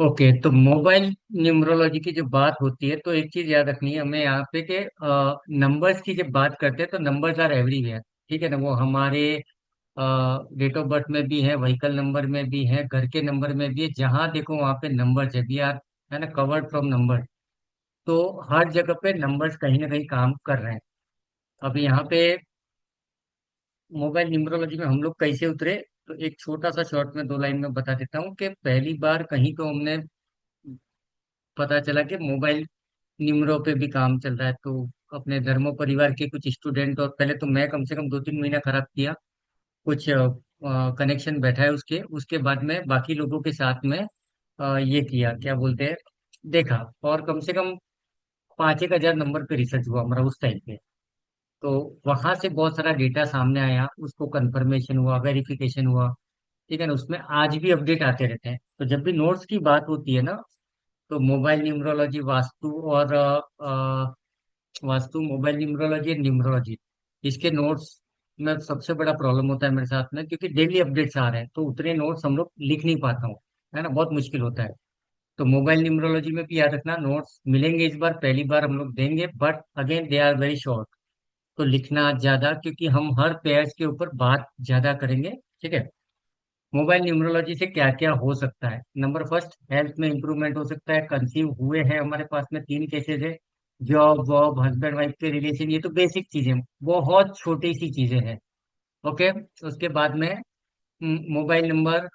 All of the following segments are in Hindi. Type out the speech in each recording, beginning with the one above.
ओके, तो मोबाइल न्यूमरोलॉजी की जो बात होती है तो एक चीज याद रखनी है हमें यहाँ पे कि नंबर्स की जब बात करते हैं तो नंबर्स आर एवरीवेयर। ठीक है ना, वो हमारे डेट ऑफ बर्थ में भी है, व्हीकल नंबर में भी है, घर के नंबर में भी है, जहाँ देखो वहाँ पे नंबर्स है, वी आर है ना कवर्ड फ्रॉम नंबर। तो हर जगह पे नंबर्स कहीं ना कहीं काम कर रहे हैं। अब यहाँ पे मोबाइल न्यूमरोलॉजी में हम लोग कैसे उतरे, तो एक छोटा सा शॉर्ट में 2 लाइन में बता देता हूँ कि पहली बार कहीं तो हमने पता चला कि मोबाइल न्यूमरो पे भी काम चल रहा है। तो अपने धर्मो परिवार के कुछ स्टूडेंट, और पहले तो मैं कम से कम 2-3 महीना खराब किया, कुछ कनेक्शन बैठा है उसके उसके बाद में बाकी लोगों के साथ में ये किया, क्या बोलते हैं, देखा। और कम से कम 5-1 हजार नंबर पे रिसर्च हुआ हमारा उस टाइम पे। तो वहां से बहुत सारा डेटा सामने आया, उसको कंफर्मेशन हुआ, वेरिफिकेशन हुआ। ठीक है ना, उसमें आज भी अपडेट आते रहते हैं। तो जब भी नोट्स की बात होती है ना, तो मोबाइल न्यूमरोलॉजी, वास्तु और वास्तु, मोबाइल न्यूमरोलॉजी, न्यूमरोलॉजी, इसके नोट्स में सबसे बड़ा प्रॉब्लम होता है मेरे साथ में, क्योंकि डेली अपडेट्स आ रहे हैं तो उतने नोट्स हम लोग लिख नहीं पाता हूँ, है ना, बहुत मुश्किल होता है। तो मोबाइल न्यूमरोलॉजी में भी याद रखना, नोट्स मिलेंगे इस बार, पहली बार हम लोग देंगे, but again they are very short. तो लिखना ज्यादा, क्योंकि हम हर पेयर्स के ऊपर बात ज्यादा करेंगे। ठीक है। मोबाइल न्यूमरोलॉजी से क्या क्या हो सकता है, नंबर फर्स्ट, हेल्थ में इंप्रूवमेंट हो सकता है। कंसीव हुए हैं हमारे पास में 3 केसेस है। जॉब वॉब, हस्बैंड वाइफ के रिलेशन, ये तो बेसिक चीजें, बहुत छोटी सी चीजें हैं। ओके। उसके बाद में मोबाइल नंबर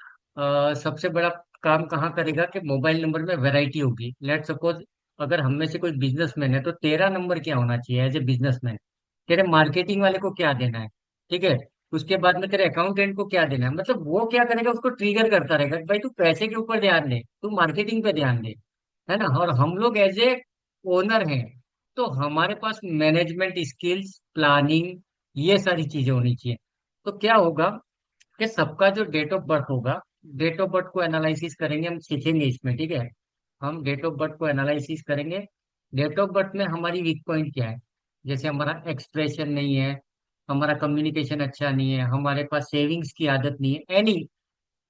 सबसे बड़ा काम कहाँ करेगा कि मोबाइल नंबर में वैरायटी होगी। लेट सपोज, अगर हम में से कोई बिजनेसमैन है तो तेरा नंबर क्या होना चाहिए एज ए बिजनेसमैन, तेरे मार्केटिंग वाले को क्या देना है। ठीक है। उसके बाद में तेरे अकाउंटेंट को क्या देना है, मतलब वो क्या करेगा, उसको ट्रिगर करता रहेगा कि भाई तू पैसे के ऊपर ध्यान दे, तू मार्केटिंग पे ध्यान दे, है ना। और हम लोग एज ए ओनर हैं, तो हमारे पास मैनेजमेंट स्किल्स, प्लानिंग, ये सारी चीजें होनी चाहिए। तो क्या होगा कि सबका जो डेट ऑफ बर्थ होगा, डेट ऑफ बर्थ को एनालिसिस करेंगे, हम सीखेंगे इसमें। ठीक है। हम डेट ऑफ बर्थ को एनालिसिस करेंगे। डेट ऑफ बर्थ में हमारी वीक पॉइंट क्या है, जैसे हमारा एक्सप्रेशन नहीं है, हमारा कम्युनिकेशन अच्छा नहीं है, हमारे पास सेविंग्स की आदत नहीं है, any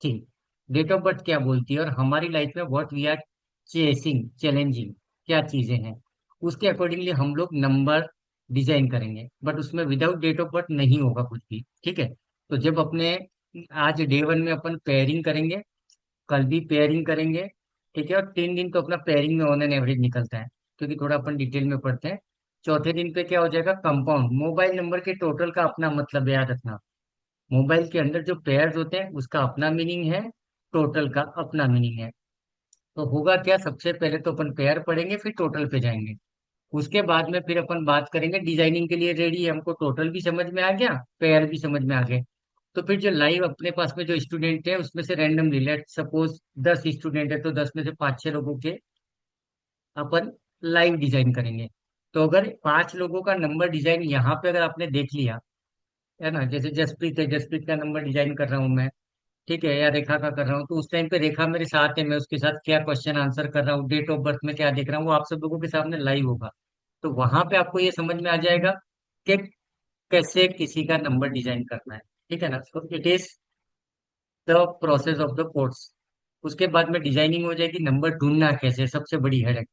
thing. Date of birth क्या बोलती है, और हमारी लाइफ में what we are chasing, challenging, क्या चीजें हैं, उसके अकॉर्डिंगली हम लोग नंबर डिजाइन करेंगे। बट उसमें विदाउट डेट ऑफ बर्थ नहीं होगा कुछ भी। ठीक है। तो जब अपने आज डे 1 में अपन पेयरिंग करेंगे, कल भी पेयरिंग करेंगे। ठीक है। और 3 दिन तो अपना पेयरिंग में ऑन एन एवरेज निकलता है, क्योंकि थोड़ा अपन डिटेल में पढ़ते हैं। चौथे दिन पे क्या हो जाएगा, कंपाउंड। मोबाइल नंबर के टोटल का अपना मतलब है, याद रखना। मोबाइल के अंदर जो पेयर्स होते हैं उसका अपना मीनिंग है, टोटल का अपना मीनिंग है। तो होगा क्या, सबसे पहले तो अपन पेयर पढ़ेंगे, फिर टोटल पे जाएंगे। उसके बाद में फिर अपन बात करेंगे डिजाइनिंग के लिए रेडी है, हमको टोटल भी समझ में आ गया, पेयर भी समझ में आ गए। तो फिर जो लाइव अपने पास में जो स्टूडेंट है उसमें से रैंडमली, लेट सपोज 10 स्टूडेंट है तो 10 में से 5-6 लोगों के अपन लाइव डिजाइन करेंगे। तो अगर 5 लोगों का नंबर डिजाइन यहाँ पे अगर आपने देख लिया, है ना, जैसे जसप्रीत है, जसप्रीत का नंबर डिजाइन कर रहा हूँ मैं। ठीक है, या रेखा का कर रहा हूँ, तो उस टाइम पे रेखा मेरे साथ है, मैं उसके साथ क्या क्वेश्चन आंसर कर रहा हूँ, डेट ऑफ बर्थ में क्या देख रहा हूँ, वो आप सब लोगों के सामने लाइव होगा। तो वहां पे आपको ये समझ में आ जाएगा कि कैसे किसी का नंबर डिजाइन करना है। ठीक है ना, तो it is the process of the course. उसके बाद में डिजाइनिंग हो जाएगी, नंबर ढूंढना कैसे, सबसे बड़ी हेडेक।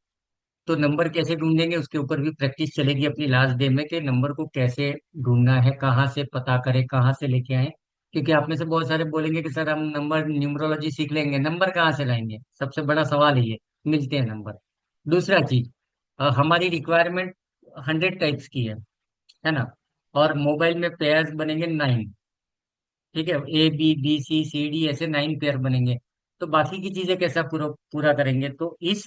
तो नंबर कैसे ढूंढेंगे उसके ऊपर भी प्रैक्टिस चलेगी अपनी लास्ट डे में, कि नंबर को कैसे ढूंढना है, कहाँ से पता करें, कहाँ से लेके आए। क्योंकि आप में से बहुत सारे बोलेंगे कि सर हम नंबर न्यूमरोलॉजी सीख लेंगे, नंबर कहाँ से लाएंगे, सबसे बड़ा सवाल है ये। मिलते हैं नंबर। दूसरा चीज, हमारी रिक्वायरमेंट 100 टाइप्स की है ना। और मोबाइल में पेयर्स बनेंगे 9। ठीक है, A B B C C D ऐसे 9 पेयर बनेंगे। तो बाकी की चीजें कैसा पूरा पूरा करेंगे, तो इस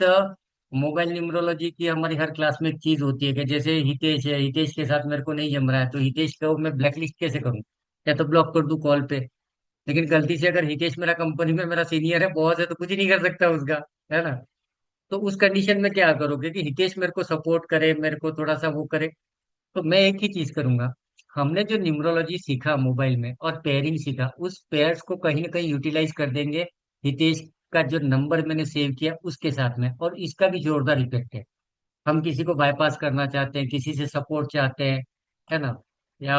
मोबाइल न्यूमरोलॉजी की हमारी हर क्लास में एक चीज होती है कि जैसे हितेश है, हितेश के साथ मेरे को नहीं जम रहा है, तो हितेश को मैं ब्लैक लिस्ट कैसे करूँ, या तो ब्लॉक कर दूं कॉल पे। लेकिन गलती से अगर हितेश मेरा कंपनी में मेरा सीनियर है, बॉस है, तो कुछ ही नहीं कर सकता उसका, है ना। तो उस कंडीशन में क्या करोगे कि हितेश मेरे को सपोर्ट करे, मेरे को थोड़ा सा वो करे। तो मैं एक ही चीज करूंगा, हमने जो न्यूमरोलॉजी सीखा मोबाइल में और पेयरिंग सीखा, उस पेयर्स को कहीं ना कहीं यूटिलाइज कर देंगे हितेश का जो नंबर मैंने सेव किया उसके साथ में। और इसका भी जोरदार इफेक्ट है। हम किसी को बाईपास करना चाहते हैं, किसी से सपोर्ट चाहते हैं, है ना। या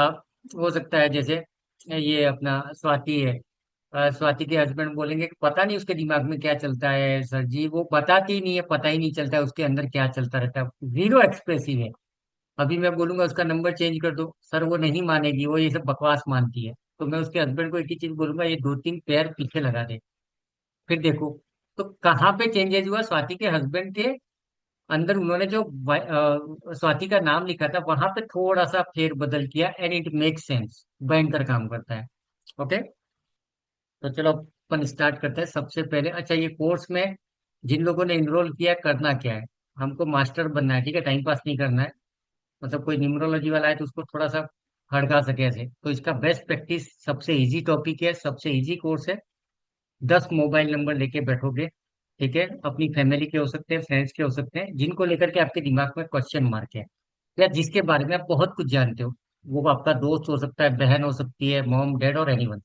हो सकता है जैसे ये अपना स्वाति है, स्वाति के हस्बैंड बोलेंगे कि पता नहीं उसके दिमाग में क्या चलता है सर जी, वो बताती ही नहीं है, पता ही नहीं चलता है उसके अंदर क्या चलता रहता है, जीरो एक्सप्रेसिव है। अभी मैं बोलूंगा उसका नंबर चेंज कर दो सर, वो नहीं मानेगी, वो ये सब बकवास मानती है। तो मैं उसके हस्बैंड को एक ही चीज बोलूंगा, ये दो तीन पैर पीछे लगा दे, फिर देखो। तो कहाँ पे चेंजेस हुआ, स्वाति के हस्बैंड के अंदर उन्होंने जो स्वाति का नाम लिखा था वहां पे थोड़ा सा फेर बदल किया, एंड इट मेक सेंस, भयंकर काम करता है। ओके, तो चलो अपन स्टार्ट करते हैं सबसे पहले। अच्छा, ये कोर्स में जिन लोगों ने इनरोल किया है, करना क्या है, हमको मास्टर बनना है, ठीक है, टाइम पास नहीं करना है। मतलब कोई न्यूमरोलॉजी वाला है तो उसको थोड़ा सा हड़का सके ऐसे, तो इसका बेस्ट प्रैक्टिस, सबसे इजी टॉपिक है, सबसे इजी कोर्स है। 10 मोबाइल नंबर लेके बैठोगे, ठीक है, अपनी फैमिली के हो सकते हैं, फ्रेंड्स के हो सकते हैं, जिनको लेकर के आपके दिमाग में क्वेश्चन मार्क है, या जिसके बारे में आप बहुत कुछ जानते हो। वो आपका दोस्त हो सकता है, बहन हो सकती है, मॉम डैड और एनीवन।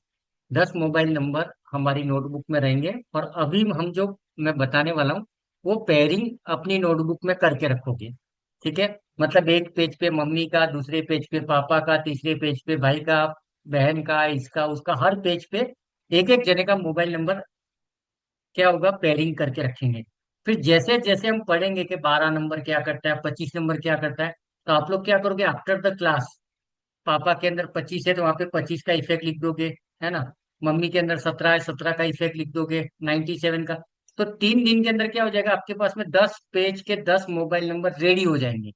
10 मोबाइल नंबर हमारी नोटबुक में रहेंगे, और अभी हम जो मैं बताने वाला हूँ वो पेयरिंग अपनी नोटबुक में करके रखोगे, ठीक है। मतलब एक पेज पे मम्मी का, दूसरे पेज पे पापा का, तीसरे पेज पे भाई का, बहन का, इसका उसका, हर पेज पे एक एक जने का मोबाइल नंबर क्या होगा, पेयरिंग करके रखेंगे। फिर जैसे जैसे हम पढ़ेंगे कि 12 नंबर क्या करता है, 25 नंबर क्या करता है, तो आप लोग क्या करोगे आफ्टर द क्लास, पापा के अंदर 25 है तो वहां पे 25 का इफेक्ट लिख दोगे, है ना। मम्मी के अंदर 17 है, 17 का इफेक्ट लिख दोगे, 97 का। तो 3 दिन के अंदर क्या हो जाएगा, आपके पास में 10 पेज के 10 मोबाइल नंबर रेडी हो जाएंगे,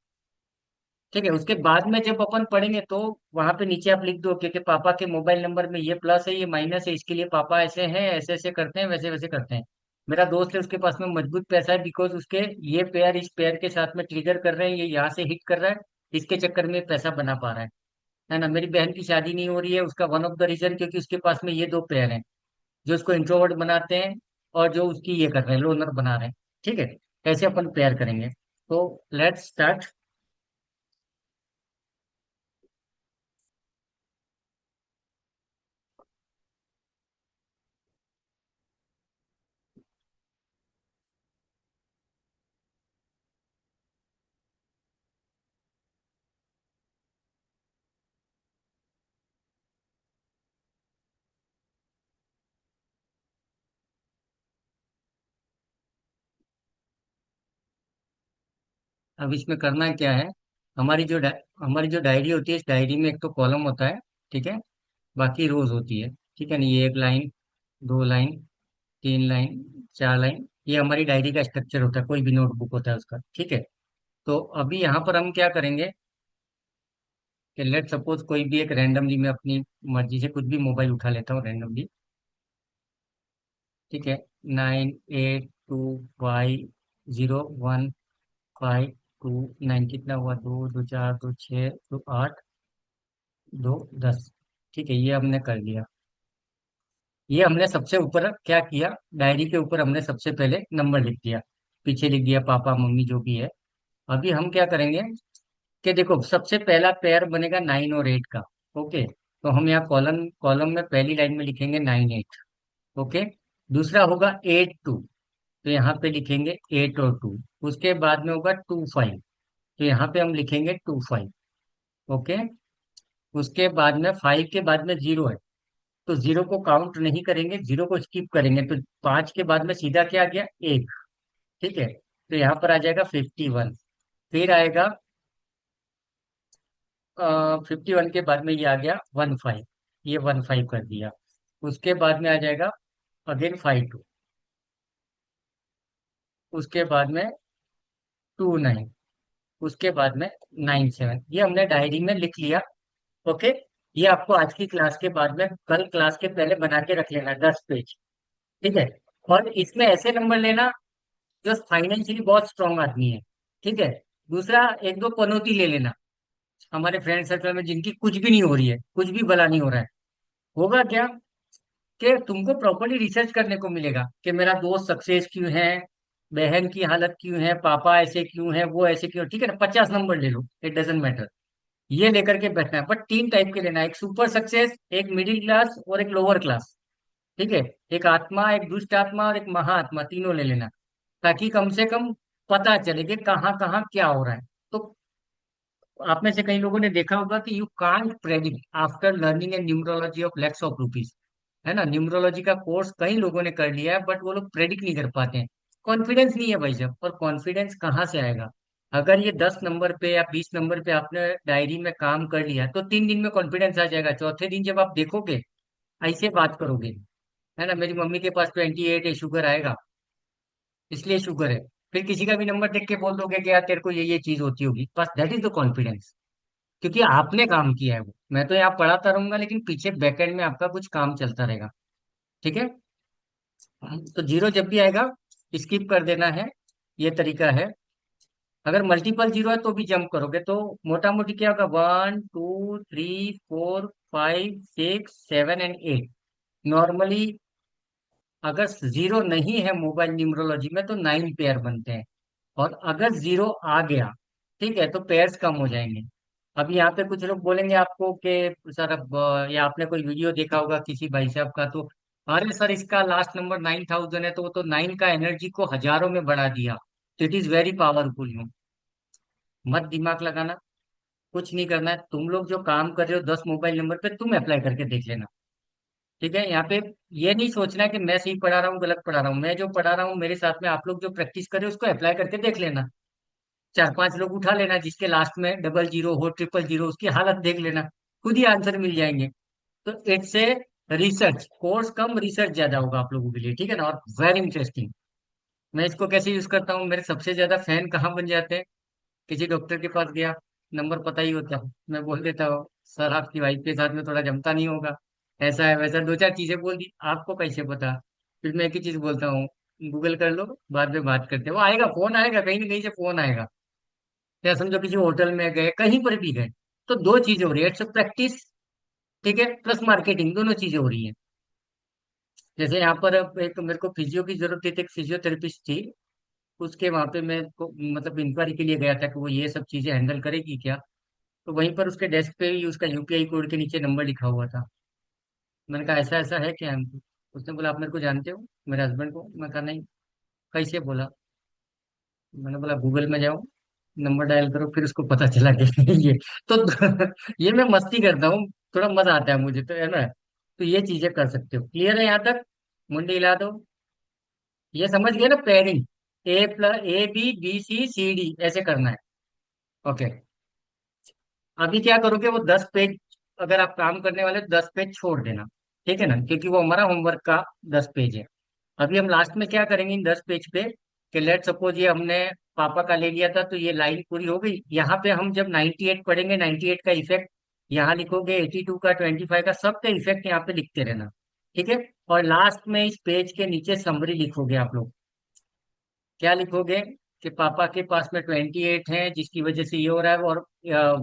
ठीक है। उसके बाद में जब अपन पढ़ेंगे तो वहां पे नीचे आप लिख दो कि पापा के मोबाइल नंबर में ये प्लस है, ये माइनस है, इसके लिए पापा ऐसे हैं, ऐसे ऐसे करते हैं, वैसे वैसे करते हैं। मेरा दोस्त है, उसके पास में मजबूत पैसा है, बिकॉज उसके ये पेयर इस पेयर के साथ में ट्रिगर कर रहे हैं, ये यहाँ से हिट कर रहा है, इसके चक्कर में पैसा बना पा रहा है ना। मेरी बहन की शादी नहीं हो रही है, उसका वन ऑफ द रीजन क्योंकि उसके पास में ये दो पेयर हैं, जो उसको इंट्रोवर्ट बनाते हैं, और जो उसकी ये कर रहे हैं, लोनर बना रहे हैं, ठीक है। ऐसे अपन पेयर करेंगे। तो लेट्स स्टार्ट। अब इसमें करना क्या है, हमारी जो डायरी होती है, इस डायरी में एक तो कॉलम होता है, ठीक है, बाकी रोज होती है, ठीक है ना। ये 1 लाइन, 2 लाइन, 3 लाइन, 4 लाइन, ये हमारी डायरी का स्ट्रक्चर होता है, कोई भी नोटबुक होता है उसका, ठीक है। तो अभी यहाँ पर हम क्या करेंगे कि लेट सपोज कोई भी एक रैंडमली, मैं अपनी मर्जी से कुछ भी मोबाइल उठा लेता हूँ रैंडमली, ठीक है। 98250152 9, कितना हुआ, 2 2 4 2 6 2 8 2 10, ठीक है, ये हमने कर लिया। ये हमने सबसे ऊपर क्या किया, डायरी के ऊपर हमने सबसे पहले नंबर लिख दिया, पीछे लिख दिया पापा मम्मी जो भी है। अभी हम क्या करेंगे कि देखो, सबसे पहला पेयर बनेगा 9 और 8 का, ओके। तो हम यहाँ कॉलम कॉलम में पहली लाइन में लिखेंगे 9 8, ओके। दूसरा होगा 8 2, तो यहाँ पे लिखेंगे 8 और 2। उसके बाद में होगा 2 5, तो यहाँ पे हम लिखेंगे 2 5, ओके। उसके बाद में 5 के बाद में जीरो है, तो जीरो को काउंट नहीं करेंगे, जीरो को स्किप करेंगे, तो 5 के बाद में सीधा क्या आ गया, एक, ठीक है। तो यहाँ पर आ जाएगा 51। फिर आएगा 51 के बाद में ये आ गया 15, ये 15 कर दिया। उसके बाद में आ जाएगा अगेन 52, उसके बाद में 29, उसके बाद में 97, ये हमने डायरी में लिख लिया, ओके। ये आपको आज की क्लास के बाद में, कल क्लास के पहले बना के रख लेना 10 पेज, ठीक है। और इसमें ऐसे नंबर लेना जो फाइनेंशियली बहुत स्ट्रांग आदमी है, ठीक है। दूसरा, एक दो पनौती ले लेना हमारे फ्रेंड सर्कल में, जिनकी कुछ भी नहीं हो रही है, कुछ भी भला नहीं हो रहा है। होगा क्या कि तुमको प्रॉपरली रिसर्च करने को मिलेगा कि मेरा दोस्त सक्सेस क्यों है, बहन की हालत क्यों है, पापा ऐसे क्यों है, वो ऐसे क्यों है, ठीक है ना। 50 नंबर ले लो, इट डजेंट मैटर। ये लेकर के बैठना है, बट 3 टाइप के लेना है, एक सुपर सक्सेस, एक मिडिल क्लास और एक लोअर क्लास, ठीक है। एक आत्मा, एक दुष्ट आत्मा और एक महाआत्मा, तीनों ले लेना, ताकि कम से कम पता चले कि कहाँ कहाँ क्या हो रहा है। तो आप में से कई लोगों ने देखा होगा कि you can't predict after learning A numerology of lakhs of rupees, है ना। न्यूमरोलॉजी का कोर्स कई लोगों ने कर लिया है, बट वो लोग प्रेडिक्ट नहीं कर पाते हैं। कॉन्फिडेंस नहीं है भाई साहब, और कॉन्फिडेंस कहाँ से आएगा? अगर ये 10 नंबर पे या 20 नंबर पे आपने डायरी में काम कर लिया, तो 3 दिन में कॉन्फिडेंस आ जाएगा। चौथे दिन जब आप देखोगे, ऐसे बात करोगे, है ना, मेरी मम्मी के पास 28 है, शुगर आएगा, इसलिए शुगर है। फिर किसी का भी नंबर देख के बोल दोगे कि यार तेरे को ये चीज होती होगी, बस दैट इज द कॉन्फिडेंस। क्योंकि आपने काम किया है वो, मैं तो यहाँ पढ़ाता रहूंगा, लेकिन पीछे बैकएंड में आपका कुछ काम चलता रहेगा। ठीक है। तो जीरो जब भी आएगा, स्किप कर देना है, ये तरीका है। अगर मल्टीपल जीरो है तो भी जंप करोगे, तो मोटा मोटी क्या होगा, 1 2 3 4 5 6 7 एंड 8। नॉर्मली अगर जीरो नहीं है मोबाइल न्यूमरोलॉजी में, तो 9 पेयर बनते हैं। और अगर जीरो आ गया, ठीक है, तो पेयर्स कम हो जाएंगे। अब यहाँ पे कुछ लोग बोलेंगे आपको कि सर अब या आपने कोई वीडियो देखा होगा किसी भाई साहब का, तो अरे सर इसका लास्ट नंबर 9000 है, तो वो तो 9 का एनर्जी को हजारों में बढ़ा दिया, तो इट इज वेरी पावरफुल। मत दिमाग लगाना, कुछ नहीं करना है। तुम लोग जो काम कर रहे हो 10 मोबाइल नंबर पे, तुम अप्लाई करके देख लेना। ठीक है। यहाँ पे ये नहीं सोचना कि मैं सही पढ़ा रहा हूँ गलत पढ़ा रहा हूँ, मैं जो पढ़ा रहा हूँ मेरे साथ में आप लोग जो प्रैक्टिस कर रहे हो उसको अप्लाई करके देख लेना। 4 5 लोग उठा लेना, जिसके लास्ट में डबल जीरो हो, ट्रिपल जीरो, उसकी हालत देख लेना, खुद ही आंसर मिल जाएंगे। तो it's a research course come, research ज्यादा होगा आप लोगों के लिए, ठीक है ना, और वेरी इंटरेस्टिंग। मैं इसको कैसे यूज करता हूँ, मेरे सबसे ज्यादा फैन कहाँ बन जाते हैं? किसी डॉक्टर के पास गया, नंबर पता ही होता है, मैं बोल देता हूँ सर आपकी वाइफ के साथ में थोड़ा जमता नहीं होगा, ऐसा है वैसा, 2 4 चीजें बोल दी, आपको कैसे पता? फिर मैं एक ही चीज बोलता हूँ, गूगल कर लो, बाद में बात करते हैं। वो आएगा, फोन आएगा, कहीं ना कहीं से फोन आएगा। या समझो किसी होटल में गए, कहीं पर भी गए, तो 2 चीजें हो रही है, इट्स प्रैक्टिस, ठीक है, प्लस मार्केटिंग, दोनों चीजें हो रही है। जैसे यहाँ पर अब एक मेरे को फिजियो की जरूरत थी, तो एक फिजियोथेरेपिस्ट थी, उसके वहां पे मैं को मतलब इंक्वायरी के लिए गया था कि वो ये सब चीजें हैंडल करेगी क्या। तो वहीं पर उसके डेस्क पे ही उसका यूपीआई कोड के नीचे नंबर लिखा हुआ था। मैंने कहा ऐसा ऐसा है क्या हमको? उसने बोला आप मेरे को जानते हो, मेरे हस्बैंड को? मैं कहा नहीं। कैसे? बोला, मैंने बोला गूगल में जाओ, नंबर डायल करो, फिर उसको पता चला कि ये तो ये मैं मस्ती करता हूँ, थोड़ा मजा आता है मुझे, तो है ना। तो ये चीजें कर सकते हो। क्लियर है यहाँ तक? मुंडी हिला दो। ये समझ गए ना, pairing, A+A B B C C D ऐसे करना है। ओके। अभी क्या करोगे, वो 10 पेज, अगर आप काम करने वाले तो 10 पेज छोड़ देना, ठीक है ना, क्योंकि वो हमारा होमवर्क का 10 पेज है। अभी हम लास्ट में क्या करेंगे इन 10 पेज पे, कि लेट सपोज ये हमने पापा का ले लिया था, तो ये लाइन पूरी हो गई। यहाँ पे हम जब 98 पढ़ेंगे, 98 का इफेक्ट यहाँ लिखोगे, 82 का, 25 का, सबका इफेक्ट यहाँ पे लिखते रहना। ठीक है। और लास्ट में इस पेज के नीचे समरी लिखोगे आप लोग। क्या लिखोगे? कि पापा के पास में 28 है, जिसकी वजह से ये हो रहा है, और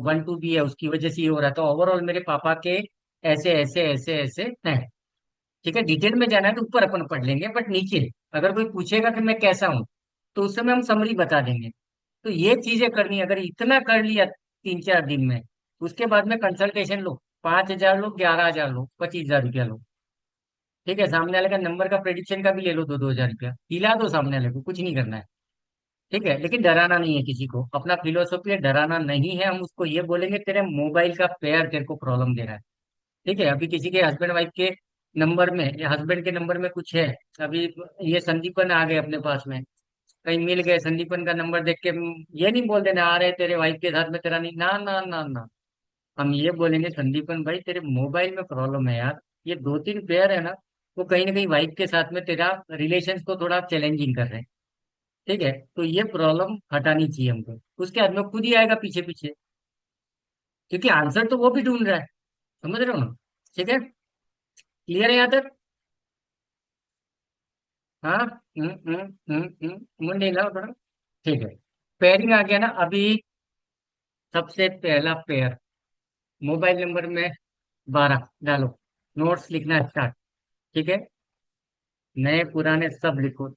1 2 भी है, उसकी वजह से ये हो रहा है, तो ओवरऑल मेरे पापा के ऐसे ऐसे ऐसे ऐसे हैं। ठीक है। डिटेल में जाना है तो ऊपर अपन पढ़ लेंगे, बट नीचे अगर कोई पूछेगा कि मैं कैसा हूँ, तो उस समय हम समरी बता देंगे। तो ये चीजें करनी है। अगर इतना कर लिया 3 4 दिन में, उसके बाद में कंसल्टेशन लो, 5,000 लो, 11,000 लो, 25,000 रुपया लो। ठीक है। सामने वाले का नंबर का प्रेडिक्शन का भी ले लो, 2 2 हजार रुपया हिला दो, सामने वाले को कुछ नहीं करना है। ठीक है। लेकिन डराना नहीं है किसी को, अपना फिलोसॉफी है, डराना नहीं है। हम उसको ये बोलेंगे तेरे मोबाइल का पेयर तेरे को प्रॉब्लम दे रहा है। ठीक है। अभी किसी के हस्बैंड वाइफ के नंबर में, या हस्बैंड के नंबर में कुछ है, अभी ये संदीपन आ गए अपने पास में, कहीं मिल गए, संदीपन का नंबर देख के ये नहीं बोल देना आ रहे तेरे वाइफ के साथ में, तेरा नहीं, ना ना ना ना। हम ये बोलेंगे संदीपन भाई तेरे मोबाइल में प्रॉब्लम है यार, ये 2 3 पेयर है ना, वो कहीं ना कहीं वाइफ के साथ में तेरा रिलेशन को थोड़ा चैलेंजिंग कर रहे हैं। ठीक है। तो ये प्रॉब्लम हटानी चाहिए हमको। उसके बाद में खुद ही आएगा पीछे पीछे, क्योंकि आंसर तो वो भी ढूंढ रहा है। समझ रहे हो ना? ठीक है। क्लियर है यहाँ तक? हाँ। मुंडे हिलाओ थोड़ा। ठीक है। पेयरिंग आ गया ना अभी। सबसे पहला पेयर, मोबाइल नंबर में 12 डालो, नोट्स लिखना स्टार्ट। ठीक है। नए पुराने सब लिखो,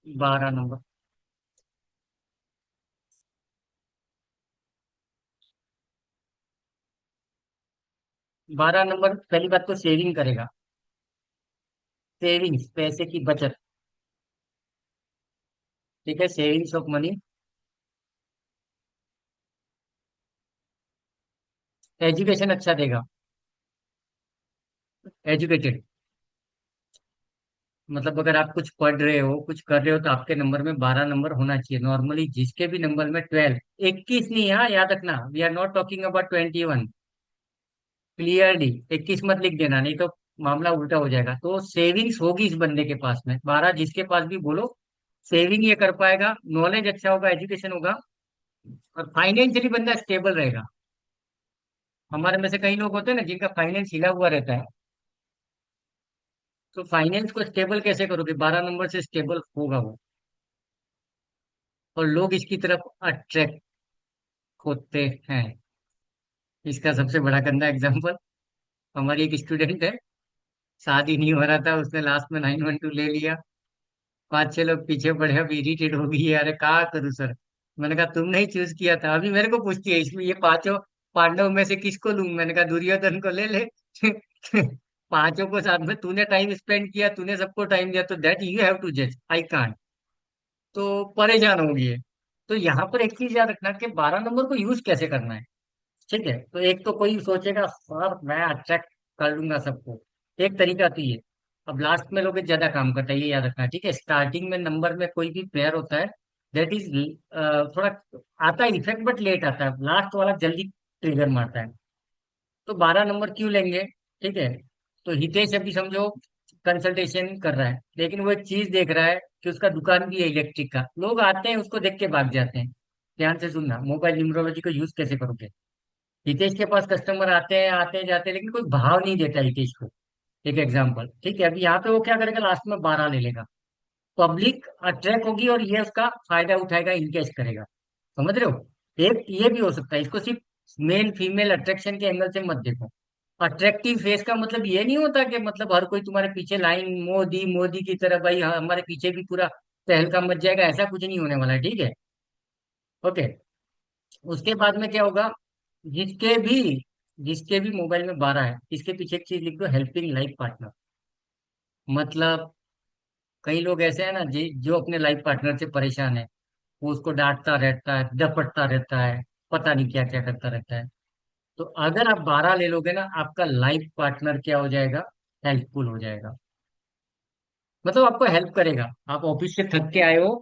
12 नंबर। 12 नंबर पहली बात तो सेविंग करेगा, सेविंग्स, पैसे की बचत। ठीक है। Savings of money. एजुकेशन अच्छा देगा। एजुकेटेड, मतलब अगर आप कुछ पढ़ रहे हो, कुछ कर रहे हो, तो आपके नंबर में 12 नंबर होना चाहिए नॉर्मली। जिसके भी नंबर में 12, 21 नहीं, यहाँ याद रखना, we are not talking about 21, clearly 21 मत लिख देना, नहीं तो मामला उल्टा हो जाएगा। तो सेविंग्स होगी इस बंदे के पास में 12, जिसके पास भी बोलो सेविंग ये कर पाएगा, नॉलेज अच्छा होगा, एजुकेशन होगा, और फाइनेंशियली बंदा स्टेबल रहेगा। हमारे में से कई लोग होते हैं ना जिनका फाइनेंस हिला हुआ रहता है। तो फाइनेंस को स्टेबल कैसे करोगे? 12 नंबर से स्टेबल होगा वो। और लोग इसकी तरफ अट्रैक्ट होते हैं। इसका सबसे बड़ा गंदा एग्जांपल, हमारी एक स्टूडेंट है, शादी नहीं हो रहा था, उसने लास्ट में 912 ले लिया। 5-6 लोग पीछे पड़े, अब इरिटेट हो गई है, अरे क्या करूँ सर। मैंने कहा तुमने ही चूज किया था। अभी मेरे को पूछती है इसमें ये पांचों पांडव में से किसको लूं। मैंने कहा दुर्योधन को ले ले। पांचों को साथ में तूने टाइम स्पेंड किया, तूने सबको टाइम दिया, तो दैट यू हैव टू जज, आई कांट। तो परेशान होगी है। तो यहाँ पर एक चीज याद रखना कि 12 नंबर को यूज कैसे करना है। ठीक है, तो एक तो कोई सोचेगा सर मैं अट्रैक्ट कर लूंगा सबको, एक तरीका तो ये। अब लास्ट में लोग ज्यादा काम करता है, ये याद रखना। ठीक है, स्टार्टिंग में नंबर में कोई भी पेयर होता है, दैट इज थोड़ा आता है इफेक्ट, बट लेट आता है, लास्ट वाला जल्दी ट्रिगर मारता है। तो 12 नंबर क्यों लेंगे? ठीक है, तो हितेश अभी समझो कंसल्टेशन कर रहा है, लेकिन वो एक चीज देख रहा है कि उसका दुकान भी है इलेक्ट्रिक का, लोग आते हैं उसको देख के भाग जाते हैं। ध्यान से सुनना, मोबाइल न्यूमरोलॉजी को यूज कैसे करोगे। हितेश के पास कस्टमर आते हैं जाते हैं, लेकिन कोई भाव नहीं देता हितेश को। एक एग्जांपल, ठीक है, अभी यहाँ पे वो क्या करेगा, लास्ट में 12 ले लेगा। पब्लिक अट्रैक्ट होगी और ये उसका फायदा उठाएगा, इनकेस करेगा। समझ रहे हो? एक ये भी हो सकता है, इसको सिर्फ मेल फीमेल अट्रैक्शन के एंगल से मत देखो। अट्रैक्टिव फेस का मतलब ये नहीं होता कि मतलब हर कोई तुम्हारे पीछे लाइन मोदी मोदी की तरह, भाई हाँ, हमारे पीछे भी पूरा तहलका मच जाएगा, ऐसा कुछ नहीं होने वाला है। ठीक है, ओके। उसके बाद में क्या होगा, जिसके भी जिसके भी मोबाइल में 12 है, इसके पीछे एक चीज लिख दो, हेल्पिंग लाइफ पार्टनर। मतलब कई लोग ऐसे हैं ना जो अपने लाइफ पार्टनर से परेशान है, वो उसको डांटता रहता है, डपटता रहता है, पता नहीं क्या क्या करता रहता है। तो अगर आप 12 ले लोगे ना, आपका लाइफ पार्टनर क्या हो जाएगा, हेल्पफुल हो जाएगा। मतलब आपको हेल्प करेगा। आप ऑफिस से थक के आए हो,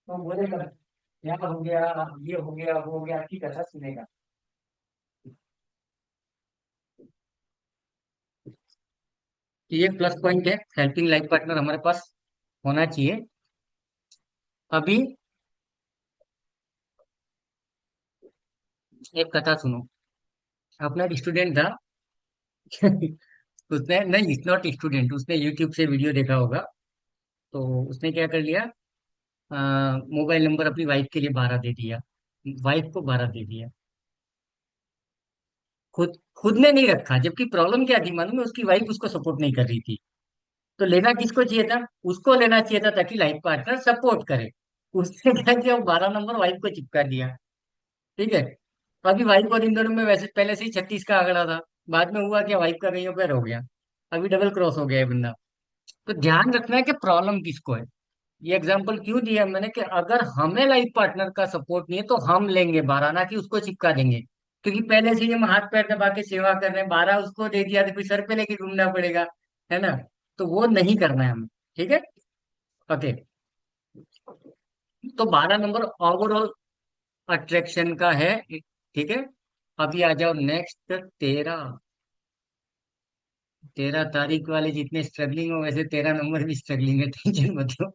तो बोलेगा क्या हो गया, ये हो गया, वो हो गया, आपकी कथा सुनेगा। तो ये प्लस पॉइंट है, हेल्पिंग लाइफ पार्टनर हमारे पास होना चाहिए। अभी एक कथा सुनो। अपना एक स्टूडेंट था। उसने नहीं, इट्स नॉट स्टूडेंट, उसने यूट्यूब से वीडियो देखा होगा। तो उसने क्या कर लिया, मोबाइल नंबर अपनी वाइफ के लिए 12 दे दिया, वाइफ को 12 दे दिया। खुद खुद ने नहीं रखा, जबकि प्रॉब्लम क्या थी मालूम है, उसकी वाइफ उसको सपोर्ट नहीं कर रही थी। तो लेना किसको चाहिए था? उसको लेना चाहिए था, ताकि लाइफ पार्टनर सपोर्ट करे। उसने क्या किया, 12 नंबर वाइफ को चिपका दिया। ठीक है, अभी वाइफ और इन दोनों में वैसे पहले से ही 36 का आंकड़ा था। बाद में हुआ क्या, वाइफ का कहीं पर हो गया, अभी डबल क्रॉस हो गया है बंदा। तो ध्यान रखना है कि प्रॉब्लम किसको है। ये एग्जाम्पल क्यों दिया मैंने, कि अगर हमें लाइफ पार्टनर का सपोर्ट नहीं है तो हम लेंगे 12, ना कि उसको चिपका देंगे। क्योंकि पहले से ही हम हाथ पैर दबा के सेवा कर रहे हैं, 12 उसको दे दिया तो फिर सर पे लेके घूमना पड़ेगा, है ना। तो वो नहीं करना है हमें। ठीक है, ओके। तो 12 नंबर ओवरऑल अट्रैक्शन का है। ठीक है, अभी आ जाओ नेक्स्ट 13। 13 तारीख वाले जितने स्ट्रगलिंग हो, वैसे 13 नंबर भी स्ट्रगलिंग है, टेंशन मत लो।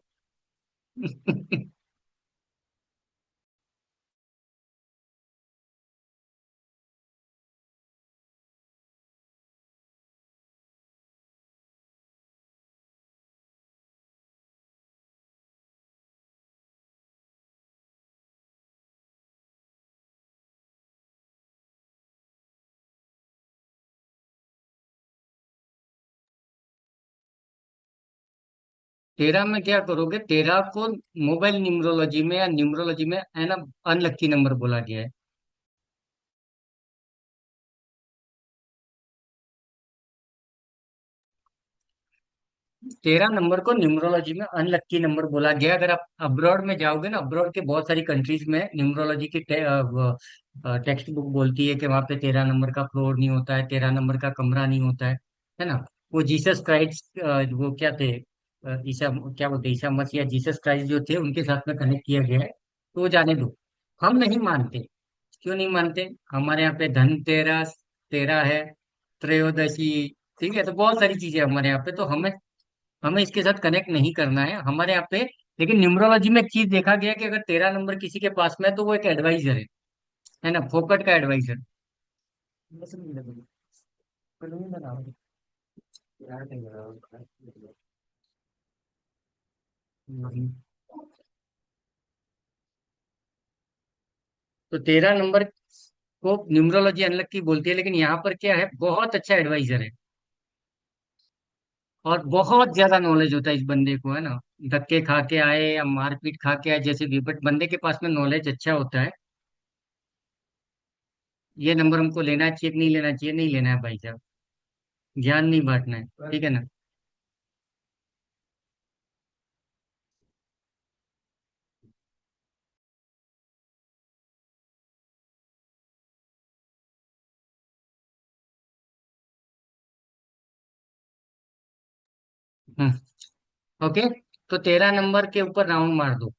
13 में क्या करोगे, 13 को मोबाइल न्यूमरोलॉजी में या न्यूमरोलॉजी में है ना, अनलक्की नंबर बोला गया है। 13 नंबर को न्यूमरोलॉजी में अनलक्की नंबर बोला गया है। अगर आप अब्रॉड में जाओगे ना, अब्रॉड के बहुत सारी कंट्रीज में न्यूमरोलॉजी की टेक्स्ट बुक बोलती है कि वहां पे 13 नंबर का फ्लोर नहीं होता है, 13 नंबर का कमरा नहीं होता है। है ना। वो जीसस क्राइस्ट, वो क्या थे, ईसा, क्या बोलते हैं, ईसा मसीह या जीसस क्राइस्ट जो थे उनके साथ में कनेक्ट किया गया है, तो वो जाने दो। हम नहीं मानते। क्यों नहीं मानते? हमारे यहाँ पे धनतेरस, तेरह है, त्रयोदशी, ठीक है, तो बहुत सारी चीजें हमारे यहाँ पे, तो हमें हमें इसके साथ कनेक्ट नहीं करना है हमारे यहाँ पे। लेकिन न्यूमरोलॉजी में एक चीज देखा गया कि अगर 13 नंबर किसी के पास में है तो वो एक एडवाइजर है ना, फोकट का एडवाइजर। तो 13 नंबर को न्यूमरोलॉजी अनलक की बोलती है, लेकिन यहाँ पर क्या है, बहुत अच्छा एडवाइजर है और बहुत ज्यादा नॉलेज होता है इस बंदे को, है ना। धक्के खा के आए या मारपीट खा के आए जैसे भी, बट बंदे के पास में नॉलेज अच्छा होता है। ये नंबर हमको लेना चाहिए कि नहीं लेना चाहिए? नहीं लेना है भाई साहब, ज्ञान नहीं बांटना है, ठीक है ना। हम्म। ओके। तो 13 नंबर के ऊपर राउंड मार दो।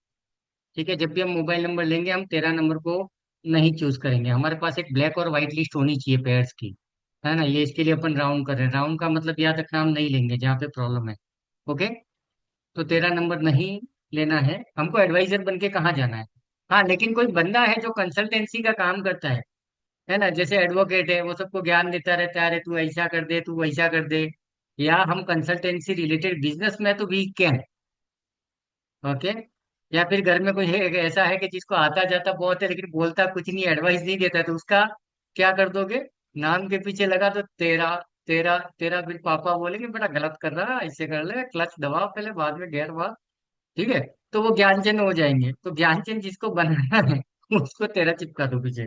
ठीक है, जब भी हम मोबाइल नंबर लेंगे हम 13 नंबर को नहीं चूज करेंगे। हमारे पास एक ब्लैक और व्हाइट लिस्ट होनी चाहिए पेयर्स की, है ना। ये इसके लिए अपन राउंड कर रहे हैं। राउंड का मतलब याद रखना, हम नहीं लेंगे जहाँ पे प्रॉब्लम है। ओके। तो 13 नंबर नहीं लेना है हमको। एडवाइजर बन के कहाँ जाना है? हाँ, लेकिन कोई बंदा है जो कंसल्टेंसी का काम करता है ना, जैसे एडवोकेट है, वो सबको ज्ञान देता रहता है, अरे तू ऐसा कर दे, तू वैसा कर दे। या हम कंसल्टेंसी रिलेटेड बिजनेस में तो वीक क्या है। ओके। या फिर घर में कोई है, ऐसा है कि जिसको आता जाता बहुत है लेकिन बोलता कुछ नहीं, एडवाइस नहीं देता, तो उसका क्या कर दोगे? नाम के पीछे लगा तो तेरा, तेरा तेरा, फिर पापा बोलेंगे बेटा गलत कर रहा है, ऐसे कर ले, क्लच दबाओ पहले, बाद में गियर मार। ठीक है। तो वो ज्ञानचंद हो जाएंगे। तो ज्ञानचंद जिसको बनाना है उसको तेरा चिपका दो पीछे।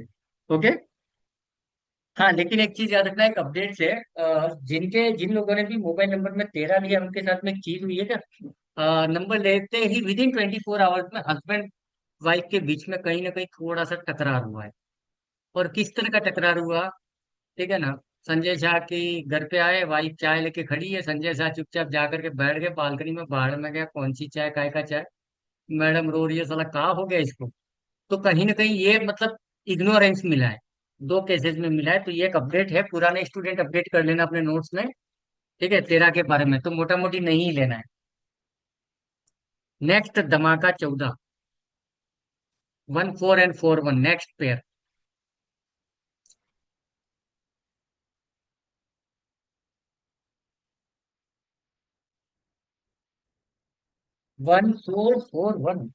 ओके। हाँ, लेकिन एक चीज याद रखना, एक अपडेट से, जिन लोगों ने भी मोबाइल नंबर में 13 लिया उनके साथ में एक चीज हुई है क्या, नंबर लेते ही विद इन 24 आवर्स में हस्बैंड वाइफ के बीच में कहीं ना कहीं थोड़ा सा टकरार हुआ है। और किस तरह का टकरार हुआ? ठीक है ना। संजय झा की घर पे आए, वाइफ चाय लेके खड़ी है, संजय झा चुपचाप जाकर के बैठ गए बालकनी में, बाहर में गया, कौन सी चाय, काय का चाय, मैडम रो रही है, साला कहाँ हो गया इसको। तो कहीं ना कहीं ये मतलब इग्नोरेंस मिला है, दो केसेस में मिला है। तो ये एक अपडेट है, पुराने स्टूडेंट अपडेट कर लेना अपने नोट्स में। ठीक है, 13 के बारे में तो मोटा मोटी नहीं लेना है। नेक्स्ट, धमाका 14, 14 and 4 1, नेक्स्ट पेयर। 1441।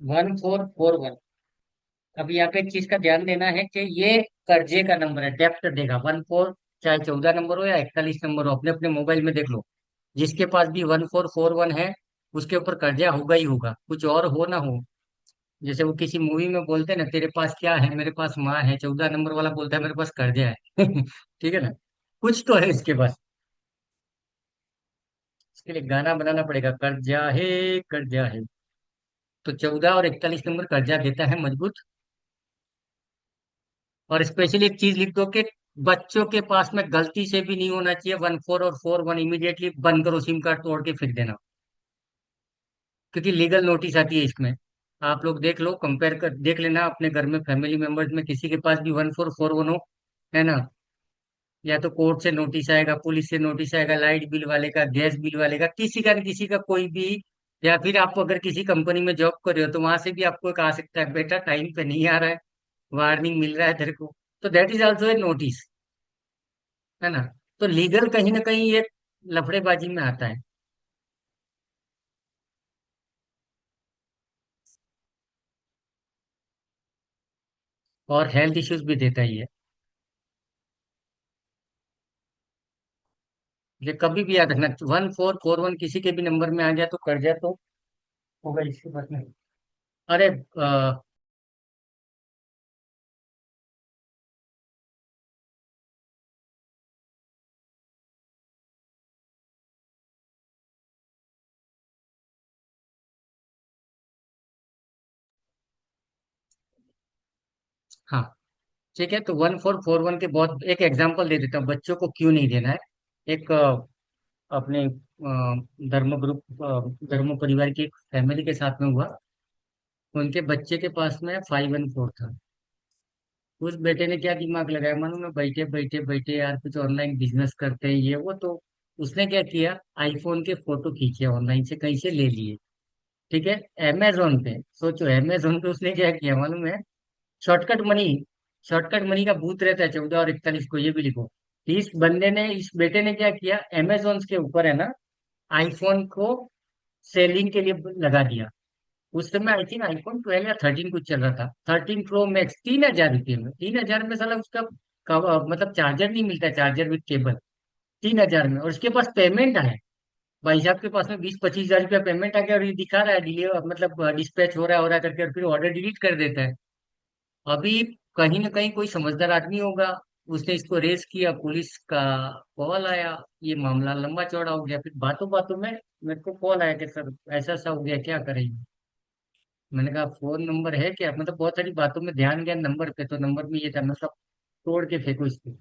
1441। अब यहाँ पे एक चीज का ध्यान देना है कि ये कर्जे का नंबर है, डेप्ट देगा 14, चाहे 14 नंबर हो या 41 नंबर हो, अपने अपने मोबाइल में देख लो। जिसके पास भी 1441 है उसके ऊपर कर्जा होगा ही होगा, कुछ और हो ना हो। जैसे वो किसी मूवी में बोलते हैं ना, तेरे पास क्या है, मेरे पास माँ है, 14 नंबर वाला बोलता है मेरे पास कर्जा है ठीक है ना। कुछ तो है इसके पास। इसके लिए गाना बनाना पड़ेगा, कर्जा है, कर्जा है। तो 14 और 41 नंबर कर्जा देता है मजबूत। और स्पेशली एक चीज लिख दो कि बच्चों के पास में गलती से भी नहीं होना चाहिए 14 और 41, इमीडिएटली बंद करो, सिम कार्ड तोड़ के फेंक देना। क्योंकि लीगल नोटिस आती है इसमें। आप लोग देख लो, कंपेयर कर देख लेना अपने घर में, फैमिली मेंबर्स में किसी के पास भी 1441 हो, है ना, या तो कोर्ट से नोटिस आएगा, पुलिस से नोटिस आएगा, लाइट बिल वाले का, गैस बिल वाले का, किसी का न किसी का कोई भी। या फिर आप अगर किसी कंपनी में जॉब कर रहे हो तो वहां से भी आपको एक आ सकता है, बेटा टाइम पे नहीं आ रहा है, वार्निंग मिल रहा है तेरे को। तो that is also a notice, है ना। तो लीगल कहीं ना कहीं ये लफड़ेबाजी में आता है। और हेल्थ इश्यूज भी देता ही है। ये कभी भी याद रखना, 1441 किसी के भी नंबर में आ गया तो कर्जा तो होगा, इसकी बात नहीं। अरे हाँ, ठीक है। तो 1441 के बहुत एक एग्जांपल दे देता हूँ बच्चों को क्यों नहीं देना है। एक अपने धर्म ग्रुप धर्म परिवार की एक फैमिली के साथ में हुआ। उनके बच्चे के पास में 514 था। उस बेटे ने क्या दिमाग लगाया, मानो मैं बैठे बैठे बैठे यार कुछ ऑनलाइन बिजनेस करते हैं ये वो, तो उसने क्या किया, आईफोन के फोटो खींचे ऑनलाइन से कहीं से ले लिए। ठीक है। अमेजोन पे सोचो, अमेजोन पे उसने क्या किया मालूम है, शॉर्टकट मनी, शॉर्टकट मनी का भूत रहता है 14 और 41 को, ये भी लिखो। इस बंदे ने, इस बेटे ने क्या किया, अमेजोन के ऊपर है ना, आईफोन को सेलिंग के लिए लगा दिया। उस समय आई थिंक आईफोन 12 या 13 कुछ चल रहा था, 13 प्रो मैक्स, 3,000 रुपये में, 3,000 में साला उसका मतलब चार्जर नहीं मिलता, चार्जर विद केबल, 3,000 में। और उसके पास पेमेंट आया, भाई साहब के पास में 20-25 हजार रुपया पेमेंट आ गया, और ये दिखा रहा है डिलीवर, मतलब डिस्पैच हो रहा है करके, और फिर ऑर्डर डिलीट कर देता है। अभी कहीं ना कहीं कोई समझदार आदमी होगा, उसने इसको रेस किया, पुलिस का कॉल आया, ये मामला लंबा चौड़ा हो गया। फिर बातों बातों में मेरे को कॉल आया कि सर ऐसा ऐसा हो गया, क्या करेंगे। मैंने कहा फोन नंबर है क्या, मतलब बहुत सारी बातों में ध्यान गया नंबर पे, तो नंबर में ये था, मैं सब तोड़ के फेंकू इसको।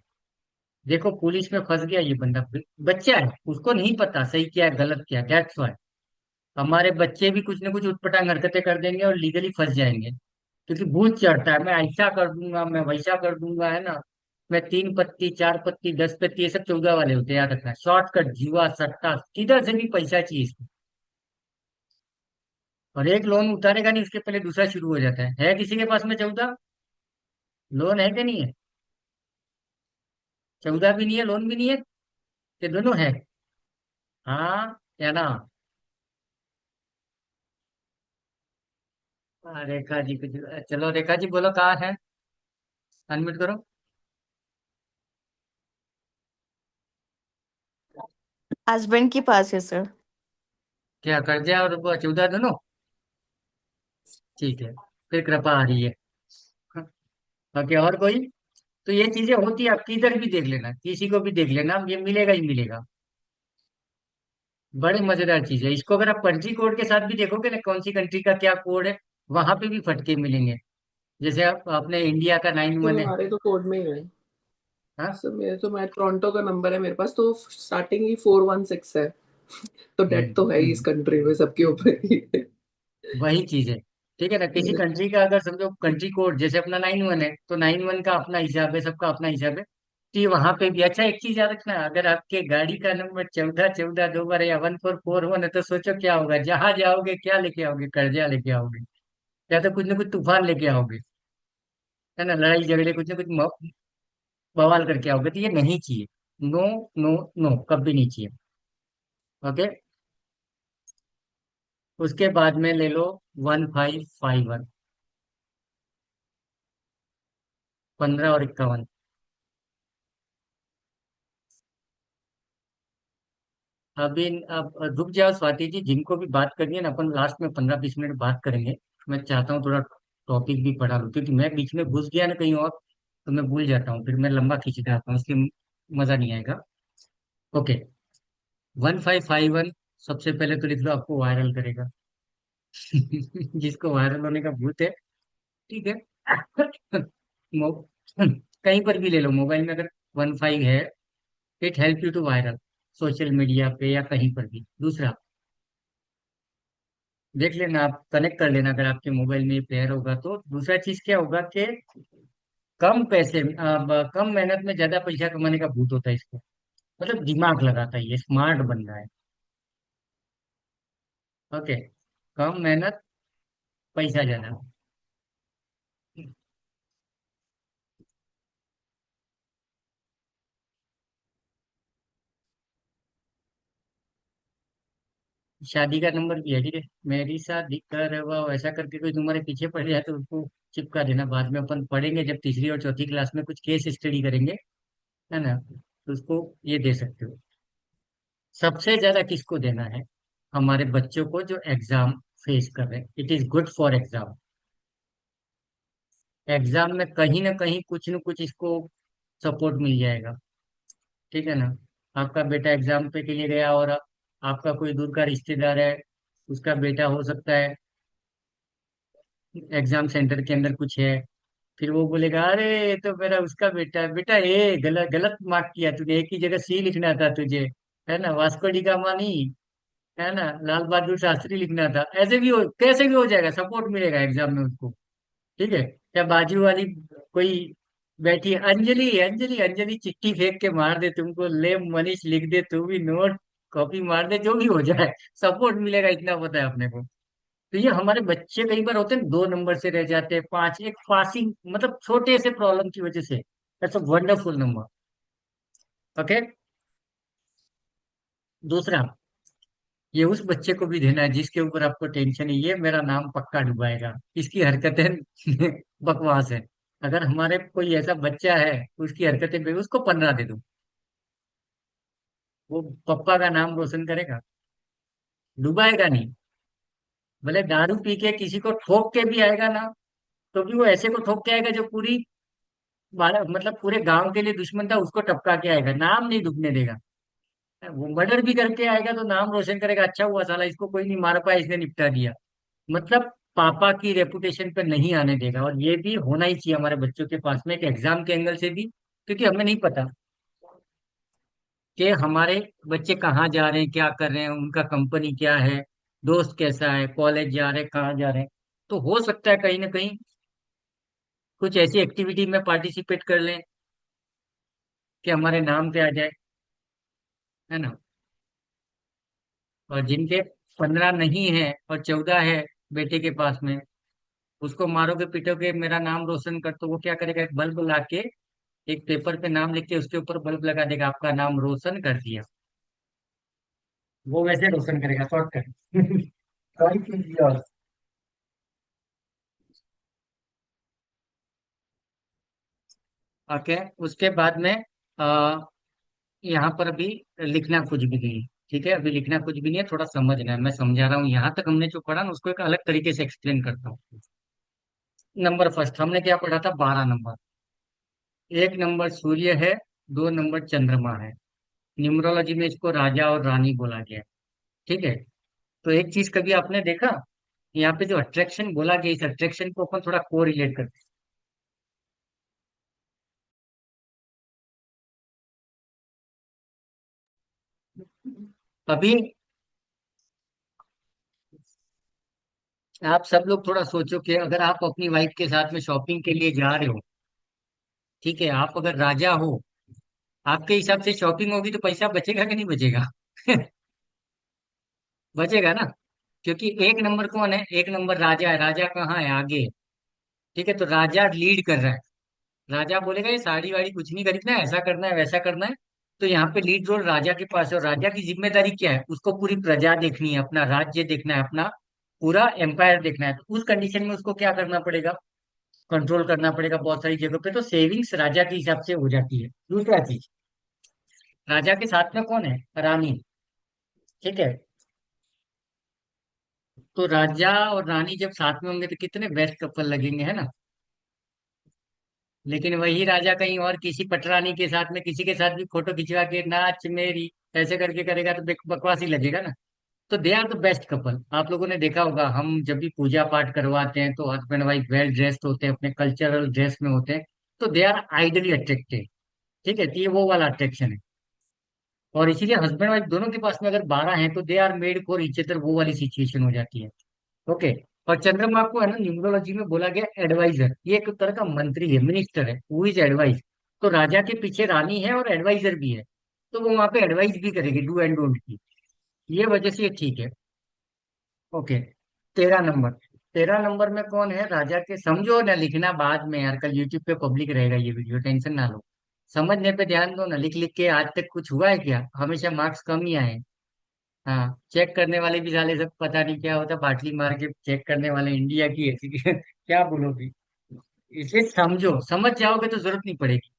देखो पुलिस में फंस गया ये बंदा, बच्चा है, उसको नहीं पता सही क्या है गलत क्या है, दैट्स वाई। हमारे बच्चे भी कुछ ना कुछ उटपटांग हरकतें कर देंगे और लीगली फंस जाएंगे, क्योंकि भूत चढ़ता है, मैं ऐसा कर दूंगा, मैं वैसा कर दूंगा, है ना। मैं 3 पत्ती 4 पत्ती 10 पत्ती, ये सब 14 वाले होते हैं, याद रखना। शॉर्टकट, जुआ, सट्टा, किधर से भी पैसा चाहिए इसको। और एक लोन उतारेगा नहीं, उसके पहले दूसरा शुरू हो जाता है किसी के पास में 14 लोन है कि नहीं है, 14 भी नहीं है, लोन भी नहीं है, ये दोनों है। हाँ या ना। रेखा जी कुछ, चलो रेखा जी बोलो कहाँ है, अनम्यूट करो। हस्बैंड के पास है सर। क्या कर्जा और वो 14 दोनों, ठीक है, फिर कृपा आ रही है। ओके, और कोई। तो ये चीजें होती है, आप किधर भी देख लेना, किसी को भी देख लेना, ये मिलेगा ही मिलेगा। बड़ी मजेदार चीज है, इसको अगर आप कंट्री कोड के साथ भी देखोगे ना, कौन सी कंट्री का क्या कोड है, वहां पे भी फटके मिलेंगे। जैसे आप अपने इंडिया का नाइन तो वन है। हमारे तो कोड में ही है हाँ। सर। मेरे तो, मैं टोरंटो का नंबर है मेरे पास, तो स्टार्टिंग ही 416 है। तो डेट तो है ही इस हम्म। कंट्री में सबके ऊपर ही है। वही चीज है। ठीक है ना, किसी कंट्री का अगर समझो कंट्री कोड, जैसे अपना 91 है, तो 91 का अपना हिसाब है, सबका अपना हिसाब है। तो ये वहां पे भी अच्छा, एक चीज याद रखना, अगर आपके गाड़ी का नंबर 14 14 2 बार या 1441 है, तो सोचो क्या होगा, जहां जाओगे क्या लेके आओगे, कर्जा लेके आओगे, या तो कुछ ना कुछ तूफान लेके आओगे, है ना, लड़ाई झगड़े कुछ ना कुछ बवाल करके आओगे, तो ये नहीं चाहिए। नो, नो, नो, कभी नहीं चाहिए। ओके। उसके बाद में ले लो 1551, 15 और 51। अभी अब रुक जाओ स्वाति जी, जिनको भी बात करनी है ना, अपन लास्ट में 15-20 मिनट बात करेंगे। मैं चाहता हूँ थोड़ा टॉपिक भी पढ़ा लूँ, क्योंकि मैं बीच में घुस गया ना कहीं और, तो मैं भूल जाता हूँ, फिर मैं लंबा खींच जाता हूँ, इसलिए मजा नहीं आएगा। ओके। 1551, सबसे पहले तो लिख लो, आपको वायरल करेगा। जिसको वायरल होने का भूत है। ठीक है। मो, कहीं पर भी ले लो, मोबाइल में अगर 15 है, it help you to viral, social media पे या कहीं पर भी। दूसरा, देख लेना, आप कनेक्ट कर लेना, अगर आपके मोबाइल में प्लेयर होगा तो। दूसरा चीज क्या होगा कि कम पैसे कम मेहनत में ज्यादा पैसा कमाने का भूत होता है इसको, मतलब दिमाग लगाता है, ये स्मार्ट बन रहा है। ओके। कम मेहनत, पैसा ज्यादा। शादी का नंबर भी है, ठीक है, मेरी शादी करवाओ, ऐसा करके कोई तुम्हारे पीछे पड़ जाए तो उसको चिपका देना, बाद में अपन पढ़ेंगे जब तीसरी और चौथी क्लास में कुछ केस स्टडी करेंगे, है ना, तो उसको ये दे सकते हो। सबसे ज्यादा किसको देना है, हमारे बच्चों को जो एग्जाम फेस कर रहे हैं, it is good for exam. Exam में कहीं ना कहीं कुछ न कुछ इसको सपोर्ट मिल जाएगा। ठीक है ना। आपका बेटा एग्जाम पे के लिए गया, और आपका कोई दूर का रिश्तेदार है, उसका बेटा हो सकता है एग्जाम सेंटर के अंदर कुछ है, फिर वो बोलेगा अरे ये तो मेरा उसका बेटा है। बेटा ए गलत गलत मार्क किया तूने, एक ही जगह सी लिखना था तुझे, है ना, वास्को डी गामा नहीं, है ना, लाल बहादुर शास्त्री लिखना था। ऐसे भी हो, कैसे भी हो जाएगा, सपोर्ट मिलेगा एग्जाम में उसको। ठीक है। या बाजू वाली कोई बैठी है, अंजलि अंजलि अंजलि चिट्ठी फेंक के मार दे तुमको, ले मनीष लिख दे तू भी नोट, कॉपी मार दे, जो भी हो जाए सपोर्ट मिलेगा, इतना पता है अपने को। तो ये हमारे बच्चे कई बार होते हैं 2 नंबर से रह जाते हैं, 5, एक पासिंग मतलब छोटे से प्रॉब्लम की वजह से। That's a wonderful number. Okay. दूसरा, ये उस बच्चे को भी देना है जिसके ऊपर आपको टेंशन है, ये मेरा नाम पक्का डुबाएगा, इसकी हरकतें बकवास है। अगर हमारे कोई ऐसा बच्चा है, उसकी हरकतें उसको 15 दे दो, वो पप्पा का नाम रोशन करेगा, डुबाएगा नहीं। भले दारू पी के किसी को ठोक के भी आएगा ना, तो भी वो ऐसे को ठोक के आएगा जो पूरी मतलब पूरे गांव के लिए दुश्मन था, उसको टपका के आएगा, नाम नहीं डूबने देगा। वो मर्डर भी करके आएगा तो नाम रोशन करेगा, अच्छा हुआ साला इसको कोई नहीं मार पाया, इसने निपटा दिया। मतलब पापा की रेपुटेशन पे नहीं आने देगा। और ये भी होना ही चाहिए हमारे बच्चों के पास में, एक एग्जाम के एंगल से भी, क्योंकि हमें नहीं पता कि हमारे बच्चे कहाँ जा रहे हैं, क्या कर रहे हैं, उनका कंपनी क्या है, दोस्त कैसा है, कॉलेज जा रहे हैं, कहाँ जा रहे हैं। तो हो सकता है कहीं ना कहीं कुछ ऐसी एक्टिविटी में पार्टिसिपेट कर लें कि हमारे नाम पे आ जाए, है ना। और जिनके 15 नहीं है और 14 है बेटे के पास में, उसको मारोगे पीटोगे मेरा नाम रोशन कर, तो वो क्या करेगा, एक बल्ब ला के, एक पेपर पे नाम लिख के उसके ऊपर बल्ब लगा देगा, आपका नाम रोशन कर दिया। वो वैसे रोशन करेगा शॉर्टकट। सॉरी कीजिए। और ओके, उसके बाद में आ, यहाँ पर अभी लिखना कुछ भी नहीं है। ठीक है, अभी लिखना कुछ भी नहीं है, थोड़ा समझना है, मैं समझा रहा हूँ। यहाँ तक हमने जो पढ़ा ना, उसको एक अलग तरीके से एक्सप्लेन करता हूँ। नंबर फर्स्ट हमने क्या पढ़ा था, 12 नंबर। 1 नंबर सूर्य है, 2 नंबर चंद्रमा है। न्यूमरोलॉजी में इसको राजा और रानी बोला गया है। ठीक है। तो एक चीज कभी आपने देखा, यहाँ पे जो अट्रैक्शन बोला गया, इस अट्रैक्शन को अपन थोड़ा को रिलेट करते हैं। अभी आप सब लोग थोड़ा सोचो कि अगर आप अपनी वाइफ के साथ में शॉपिंग के लिए जा रहे हो, ठीक है, आप अगर राजा हो, आपके हिसाब से शॉपिंग होगी तो पैसा बचेगा कि नहीं बचेगा? बचेगा ना। क्योंकि 1 नंबर कौन है, 1 नंबर राजा है, राजा कहाँ है, आगे। ठीक है, तो राजा लीड कर रहा है। राजा बोलेगा ये साड़ी वाड़ी कुछ नहीं खरीदना है, ऐसा करना है वैसा करना है। तो यहाँ पे लीड रोल राजा के पास है, और राजा की जिम्मेदारी क्या है, उसको पूरी प्रजा देखनी है, अपना राज्य देखना है, अपना पूरा एम्पायर देखना है। तो उस कंडीशन में उसको क्या करना पड़ेगा, कंट्रोल करना पड़ेगा बहुत सारी जगहों पे। तो सेविंग्स राजा के हिसाब से हो जाती है। दूसरा चीज, राजा के साथ में कौन है, रानी। ठीक है। तो राजा और रानी जब साथ में होंगे तो कितने बेस्ट कपल लगेंगे, है ना। लेकिन वही राजा कहीं और किसी पटरानी के साथ में, किसी के साथ भी फोटो खिंचवा के नाच मेरी ऐसे करके करेगा तो बकवास ही लगेगा ना। तो they are the best couple. आप लोगों ने देखा होगा, हम जब भी पूजा पाठ करवाते हैं तो हस्बैंड वाइफ वेल ड्रेस्ड होते हैं, अपने कल्चरल ड्रेस में होते हैं, तो दे आर आइडली अट्रैक्टिव। ठीक है, तो ये वो वाला अट्रैक्शन है। और इसीलिए हस्बैंड वाइफ दोनों के पास में अगर 12 हैं तो they are made for each other, वो वाली सिचुएशन हो जाती है। ओके। और चंद्रमा को है ना न्यूमरोलॉजी में बोला गया एडवाइजर, ये एक तरह का मंत्री है, मिनिस्टर है, हु इज एडवाइज। तो राजा के पीछे रानी है और एडवाइजर भी है, तो वो वहां पे एडवाइस भी करेगी, डू एंड डोंट की। ये वजह से ये ठीक है। ओके। 13 नंबर। 13 नंबर में कौन है, राजा के, समझो ना, लिखना बाद में यार, कल यूट्यूब पे पब्लिक रहेगा ये वीडियो, टेंशन ना लो। समझने पे ध्यान दो ना, लिख लिख के आज तक कुछ हुआ है क्या, हमेशा मार्क्स कम ही आए। हाँ, चेक करने वाले भी साले सब पता नहीं क्या होता, बाटली मार के चेक करने वाले, इंडिया की ऐसी क्या बोलोगी। इसलिए समझो, समझ जाओगे तो जरूरत नहीं पड़ेगी।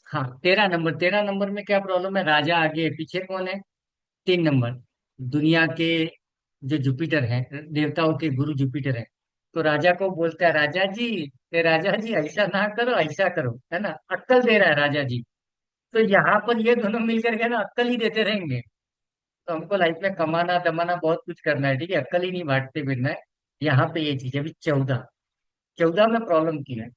हाँ, 13 नंबर। 13 नंबर में क्या प्रॉब्लम है, राजा आगे है, पीछे कौन है, 3 नंबर, दुनिया के जो जुपिटर है, देवताओं के गुरु जुपिटर है। तो राजा को बोलता है, राजा जी, राजा जी ऐसा ना करो, ऐसा करो, है ना, अक्कल दे रहा है राजा जी। तो यहाँ पर ये दोनों मिलकर के ना अक्कल ही देते रहेंगे। तो हमको लाइफ में कमाना दमाना बहुत कुछ करना है, ठीक है, अक्कल ही नहीं बांटते फिरना है। यहाँ पे ये चीज है। अभी 14, 14 में प्रॉब्लम की है,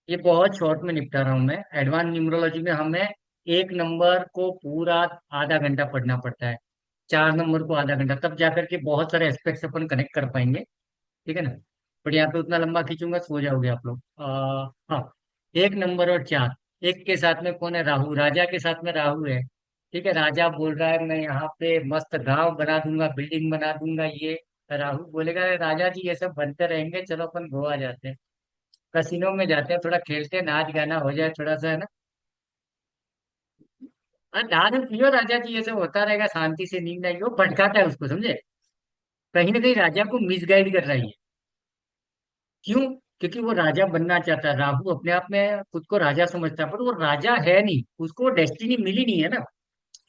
ये बहुत शॉर्ट में निपटा रहा हूँ मैं। एडवांस न्यूमरोलॉजी में हमें एक नंबर को पूरा आधा घंटा पढ़ना पड़ता है, चार नंबर को आधा घंटा, तब जाकर के बहुत सारे एस्पेक्ट्स अपन कनेक्ट कर पाएंगे। ठीक है ना। बट यहाँ पे उतना लंबा खींचूंगा सो जाओगे आप लोग। हाँ, एक नंबर और चार, एक के साथ में कौन है? राहु, राजा के साथ में राहु है। ठीक है, राजा बोल रहा है मैं यहाँ पे मस्त गांव बना दूंगा, बिल्डिंग बना दूंगा, ये राहु बोलेगा "अरे राजा जी ये सब बनते रहेंगे, चलो अपन गोवा जाते हैं, कसिनो में जाते हैं, थोड़ा खेलते हैं, नाच गाना हो जाए थोड़ा सा, है ना। दारू पियो राजा जी, ये सब होता रहेगा, शांति से नींद आएगी"। वो भटकाता है उसको, समझे। कहीं ना कहीं राजा को मिसगाइड कर रही है। क्यों? क्योंकि वो राजा बनना चाहता है, राहु अपने आप में खुद को राजा समझता है, पर वो राजा है नहीं, उसको डेस्टिनी मिली नहीं है ना।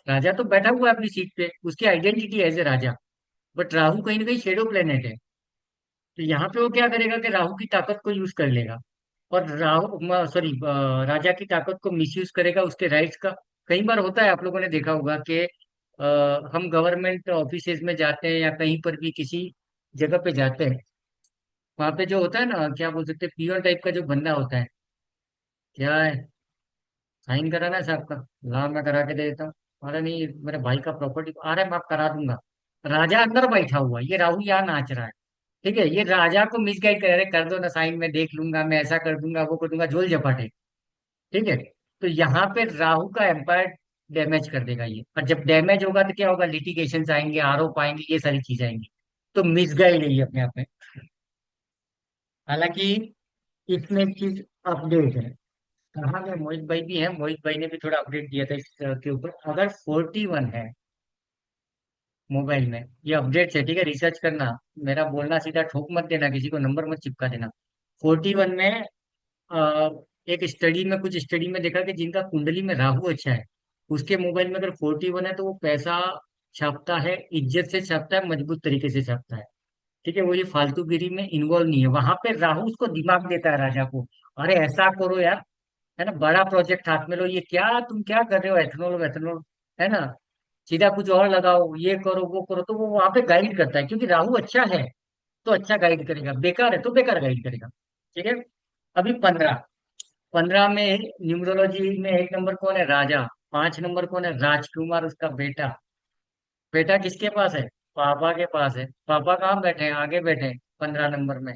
राजा तो बैठा हुआ है अपनी सीट पे, उसकी आइडेंटिटी है as a raja. But Rahu कहीं ना कहीं शेडो प्लेनेट है। तो यहाँ पे वो क्या करेगा कि राहु की ताकत को यूज कर लेगा, और राहु सॉरी राजा की ताकत को मिसयूज करेगा, उसके राइट्स का। कई बार होता है, आप लोगों ने देखा होगा कि हम गवर्नमेंट ऑफिसेज में जाते हैं या कहीं पर भी किसी जगह पे जाते हैं, वहां पे जो होता है ना, क्या बोल सकते हैं, पीओन टाइप का जो बंदा होता है, क्या है, साइन कराना है साहब का, ला मैं करा के दे देता हूँ। अरे नहीं, मेरे भाई का प्रॉपर्टी, अरे मैं करा दूंगा। राजा अंदर बैठा हुआ है, ये राहु यहाँ नाच रहा है। ठीक है, ये राजा को मिसगाइड कर रहे, कर दो ना साइन, मैं देख लूंगा, मैं ऐसा कर दूंगा, वो कर दूंगा, झोल झपाटे। ठीक है। तो यहाँ पे राहु का एम्पायर डैमेज कर देगा ये, और जब डैमेज होगा तो क्या होगा, लिटिगेशन आएंगे, आरोप आएंगे, ये सारी चीजें आएंगी। तो मिसगाइड है ये अपने आप में। हालांकि इसमें एक चीज अपडेट है। कहाँ में मोहित भाई भी है, मोहित भाई ने भी थोड़ा अपडेट दिया था इस के ऊपर। अगर 41 है मोबाइल में, ये अपडेट है, ठीक है, रिसर्च करना। मेरा बोलना सीधा ठोक मत देना, किसी को नंबर मत चिपका देना। 41 में अ, एक स्टडी में, कुछ स्टडी में देखा कि जिनका कुंडली में राहु अच्छा है, उसके मोबाइल में अगर 41 है तो वो पैसा छापता है, इज्जत से छापता है, मजबूत तरीके से छापता है। ठीक है, वो ये फालतूगिरी में इन्वॉल्व नहीं है। वहां पे राहु उसको दिमाग देता है राजा को, अरे ऐसा करो यार, है ना, बड़ा प्रोजेक्ट हाथ में लो, ये क्या तुम क्या कर रहे हो, एथेनॉल वेथेनॉल, है ना, सीधा कुछ और लगाओ, ये करो वो करो। तो वो वहां पे गाइड करता है, क्योंकि राहु अच्छा है तो अच्छा गाइड करेगा, बेकार है तो बेकार गाइड करेगा। ठीक है। अभी 15, 15 में न्यूमरोलॉजी में एक नंबर कौन है? राजा। 5 नंबर कौन है? राजकुमार, उसका बेटा। बेटा किसके पास है? पापा के पास है। पापा कहाँ बैठे हैं? आगे बैठे हैं 15 नंबर में।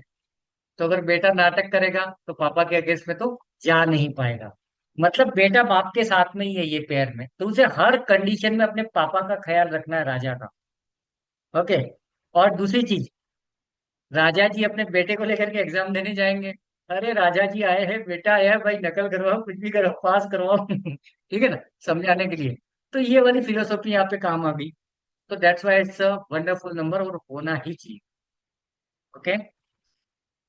तो अगर बेटा नाटक करेगा तो पापा के अगेंस्ट में तो जा नहीं पाएगा। मतलब बेटा बाप के साथ में ही है ये पेयर में, तो उसे हर कंडीशन में अपने पापा का ख्याल रखना है, राजा का। ओके। और दूसरी चीज, राजा जी अपने बेटे को लेकर के एग्जाम देने जाएंगे, अरे राजा जी आए हैं, बेटा आया है भाई, नकल करवाओ, कुछ भी करो, पास करवाओ। ठीक है ना, समझाने के लिए। तो ये वाली फिलोसॉफी यहाँ पे काम आ गई। तो that's why it's a wonderful number, और होना ही चाहिए। ओके।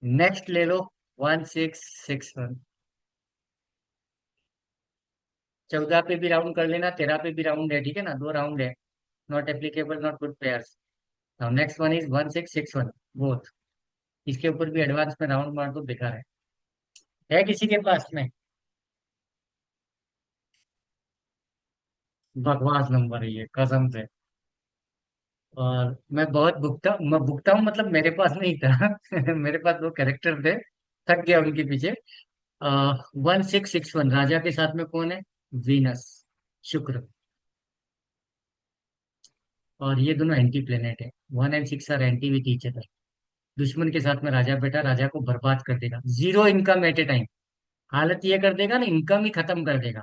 नेक्स्ट ले लो, 1661। 14 पे भी राउंड कर लेना, 13 पे भी राउंड है, ठीक है ना, दो राउंड है। Not applicable, not good pairs. Now next one is 1661, both. इसके ऊपर भी एडवांस में राउंड मार दो, बेकार है किसी के पास में? बकवास नंबर है ये, कसम से। और मैं भुगता हूँ, मतलब मेरे पास नहीं था। मेरे पास दो कैरेक्टर थे, थक गया उनके पीछे। 1661, राजा के साथ में कौन है? वीनस, शुक्र। और ये दोनों एंटी प्लेनेट है, 1 and 6 are anti with each other. दुश्मन के साथ में राजा बेटा, राजा को बर्बाद कर देगा, जीरो इनकम एट ए टाइम। हालत ये कर देगा ना, इनकम ही खत्म कर देगा।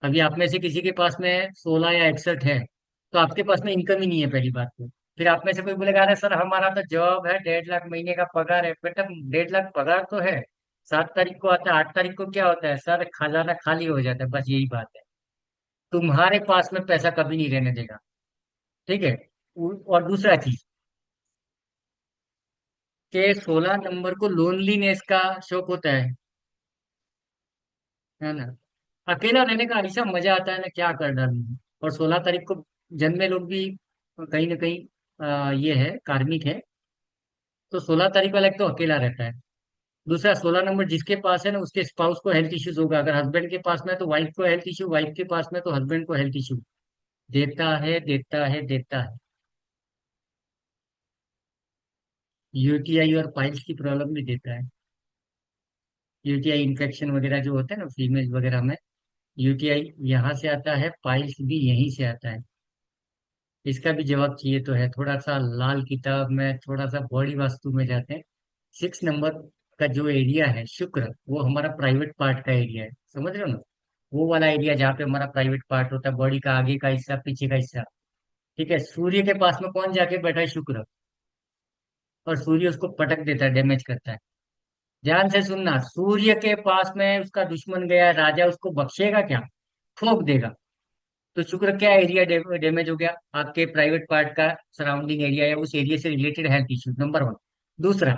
अभी आप में से किसी के पास में 16 या 61 है, तो आपके पास में इनकम ही नहीं है, पहली बात तो। फिर आप में से कोई बोलेगा अरे सर हमारा तो जॉब है, 1.5 लाख महीने का पगार है। बेटा 1.5 लाख पगार तो है, 7 तारीख को आता है, 8 तारीख को क्या होता है सर, खजाना खाली हो जाता है, बस यही बात है। तुम्हारे पास में पैसा कभी नहीं रहने देगा। ठीक है। और दूसरा चीज, के 16 नंबर को लोनलीनेस का शौक होता है ना। अकेला रहने का ऐसा मजा आता है ना, क्या कर डालूं। और 16 तारीख को जन्मे लोग भी कहीं ना कहीं ये है, कार्मिक है। तो 16 तारीख वाला एक तो अकेला रहता है। दूसरा, 16 नंबर जिसके पास है ना, उसके स्पाउस को हेल्थ इश्यूज होगा। अगर हस्बैंड के पास में है तो वाइफ को हेल्थ इश्यू, वाइफ के पास में तो हस्बैंड को हेल्थ इश्यू। देता है देता है देता है। यूटीआई और पाइल्स की प्रॉब्लम भी देता है। यूटीआई इन्फेक्शन वगैरह जो होते हैं ना फीमेल वगैरह में, यूटीआई यहाँ से आता है, पाइल्स भी यहीं से आता है। इसका भी जवाब चाहिए तो है, थोड़ा सा लाल किताब में थोड़ा सा बॉडी वास्तु में जाते हैं। 6 नंबर का जो एरिया है शुक्र, वो हमारा प्राइवेट पार्ट का एरिया है, समझ रहे हो ना? वो वाला एरिया जहाँ पे हमारा प्राइवेट पार्ट होता है, बॉडी का आगे का हिस्सा, पीछे का हिस्सा। ठीक है, सूर्य के पास में कौन जाके बैठा है? शुक्र। और सूर्य उसको पटक देता है, डैमेज करता है। ध्यान से सुनना, सूर्य के पास में उसका दुश्मन गया, राजा उसको बख्शेगा क्या? ठोक देगा। तो शुक्र क्या एरिया डैमेज हो गया? आपके प्राइवेट पार्ट का सराउंडिंग एरिया या उस एरिया से रिलेटेड हेल्थ इश्यू, नंबर 1। दूसरा,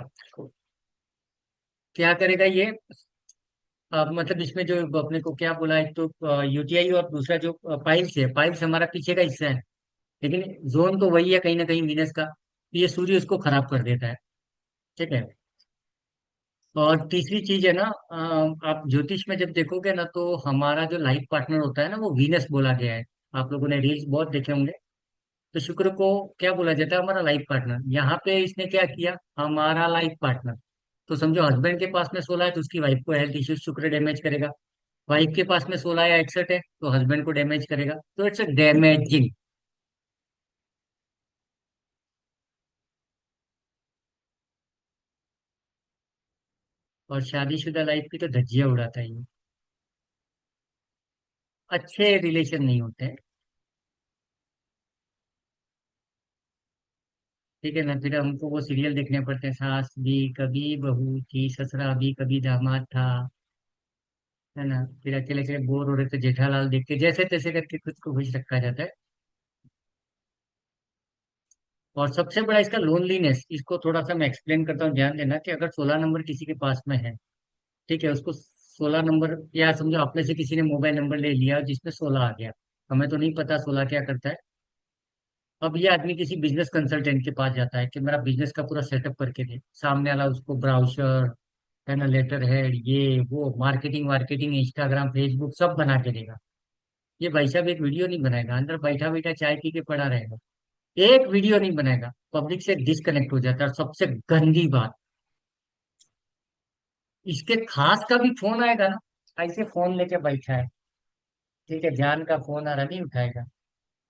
क्या करेगा ये? मतलब इसमें जो अपने को क्या बोला, एक तो यूटीआई और दूसरा जो पाइल्स है, पाइल्स हमारा पीछे का हिस्सा है, लेकिन जोन तो वही है कहीं ना कहीं वीनस का, तो ये सूर्य उसको खराब कर देता है। ठीक है। और तीसरी चीज है ना, आप ज्योतिष में जब देखोगे ना, तो हमारा जो लाइफ पार्टनर होता है ना, वो वीनस बोला गया है। आप लोगों ने रील्स बहुत देखे होंगे। तो शुक्र को क्या बोला जाता है? हमारा लाइफ पार्टनर। यहाँ पे इसने क्या किया? हमारा लाइफ पार्टनर। तो समझो हस्बैंड के पास में 16 है तो उसकी वाइफ को हेल्थ इश्यूज शुक्र डैमेज करेगा। वाइफ के पास में 16 या 61 है तो हस्बैंड को डैमेज करेगा। तो इट्स डैमेजिंग। और शादीशुदा लाइफ की तो धज्जियां उड़ाता है ये। अच्छे रिलेशन नहीं होते हैं। ठीक है ना? फिर हमको वो सीरियल देखने पड़ते हैं, सास भी कभी बहू थी, ससुरा भी कभी दामाद था। है ना? फिर अकेले अकेले बोर हो रहे तो जेठालाल देख के जैसे तैसे करके खुद को खुश रखा जाता है। और सबसे बड़ा इसका लोनलीनेस, इसको थोड़ा सा मैं एक्सप्लेन करता हूँ, ध्यान देना कि अगर 16 नंबर किसी के पास में है, ठीक है, उसको 16 नंबर, या समझो आप में से किसी ने मोबाइल नंबर ले लिया जिसमें 16 आ गया। हमें तो नहीं पता 16 क्या करता है। अब ये आदमी किसी बिजनेस कंसल्टेंट के पास जाता है कि मेरा बिजनेस का पूरा सेटअप करके दे, सामने वाला उसको ब्राउचर, है ना, लेटर हेड, ये वो मार्केटिंग वार्केटिंग, इंस्टाग्राम फेसबुक सब बना के देगा। ये भाई साहब एक वीडियो नहीं बनाएगा, अंदर बैठा बैठा चाय पी के पड़ा रहेगा। एक वीडियो नहीं बनाएगा, पब्लिक से डिस्कनेक्ट हो जाता है। और सबसे गंदी बात, इसके खास का भी फोन आएगा ना, ऐसे फोन लेके बैठा है, ठीक है, जान का फोन आ रहा, नहीं उठाएगा।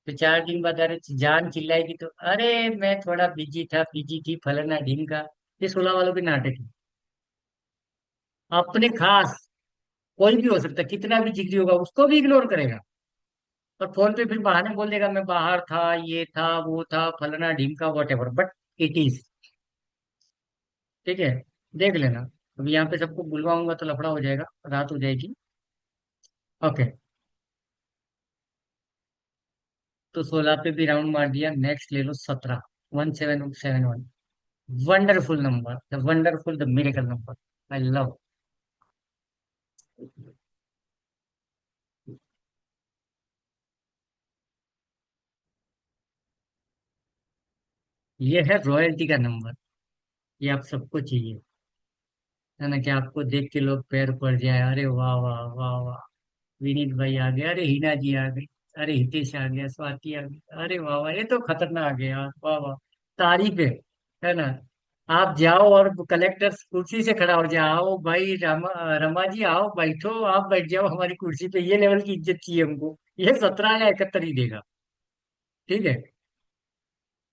तो 4 दिन बाद अरे जान चिल्लाएगी तो अरे मैं थोड़ा बिजी था, बिजी थी, फलाना ढींग का। ये 16 वालों के नाटक है। अपने खास, कोई भी हो सकता है, कितना भी जिगरी होगा उसको भी इग्नोर करेगा। और फोन पे फिर बहाने बोल देगा, मैं बाहर था, ये था, वो था, फलाना ढींग का, what ever, but it is. ठीक है, देख लेना। अभी यहाँ पे सबको बुलवाऊंगा तो लफड़ा हो जाएगा, रात हो जाएगी। ओके। तो 16 पे भी राउंड मार दिया, नेक्स्ट ले लो 17। 1771। Wonderful number, the wonderful, the miracle number. I love. ये है रॉयल्टी का नंबर। ये आप सबको चाहिए, है ना, कि आपको देख के लोग पैर पड़ जाए, अरे वाह वाह वाह वाह, विनीत भाई आ गए, अरे हिना जी आ गई, अरे हितेश आ गया, स्वाति आ गई, अरे वाह वाह, ये तो खतरनाक है यार, वाह वाह, तारीफ है ना? आप जाओ और कलेक्टर कुर्सी से खड़ा हो जाओ, भाई रमा, रमा जी आओ बैठो, आप बैठ जाओ हमारी कुर्सी पे, ये लेवल की इज्जत चाहिए हमको। ये 17 या 71 ही देगा। ठीक है।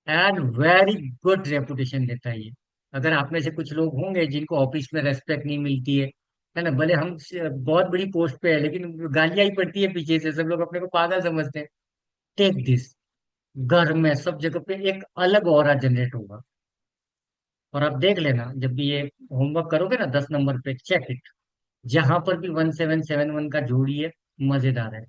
एंड वेरी गुड रेपुटेशन देता है ये। अगर आप में से कुछ लोग होंगे जिनको ऑफिस में रेस्पेक्ट नहीं मिलती है ना, भले हम बहुत बड़ी पोस्ट पे है लेकिन गालियां ही पड़ती है पीछे से, सब लोग अपने को पागल समझते हैं। टेक दिस, घर में सब जगह पे एक अलग ऑरा जनरेट होगा। और आप देख लेना, जब भी ये होमवर्क करोगे ना, 10 नंबर पे चेक इट, जहां पर भी 1771 का जोड़ी है, मजेदार है।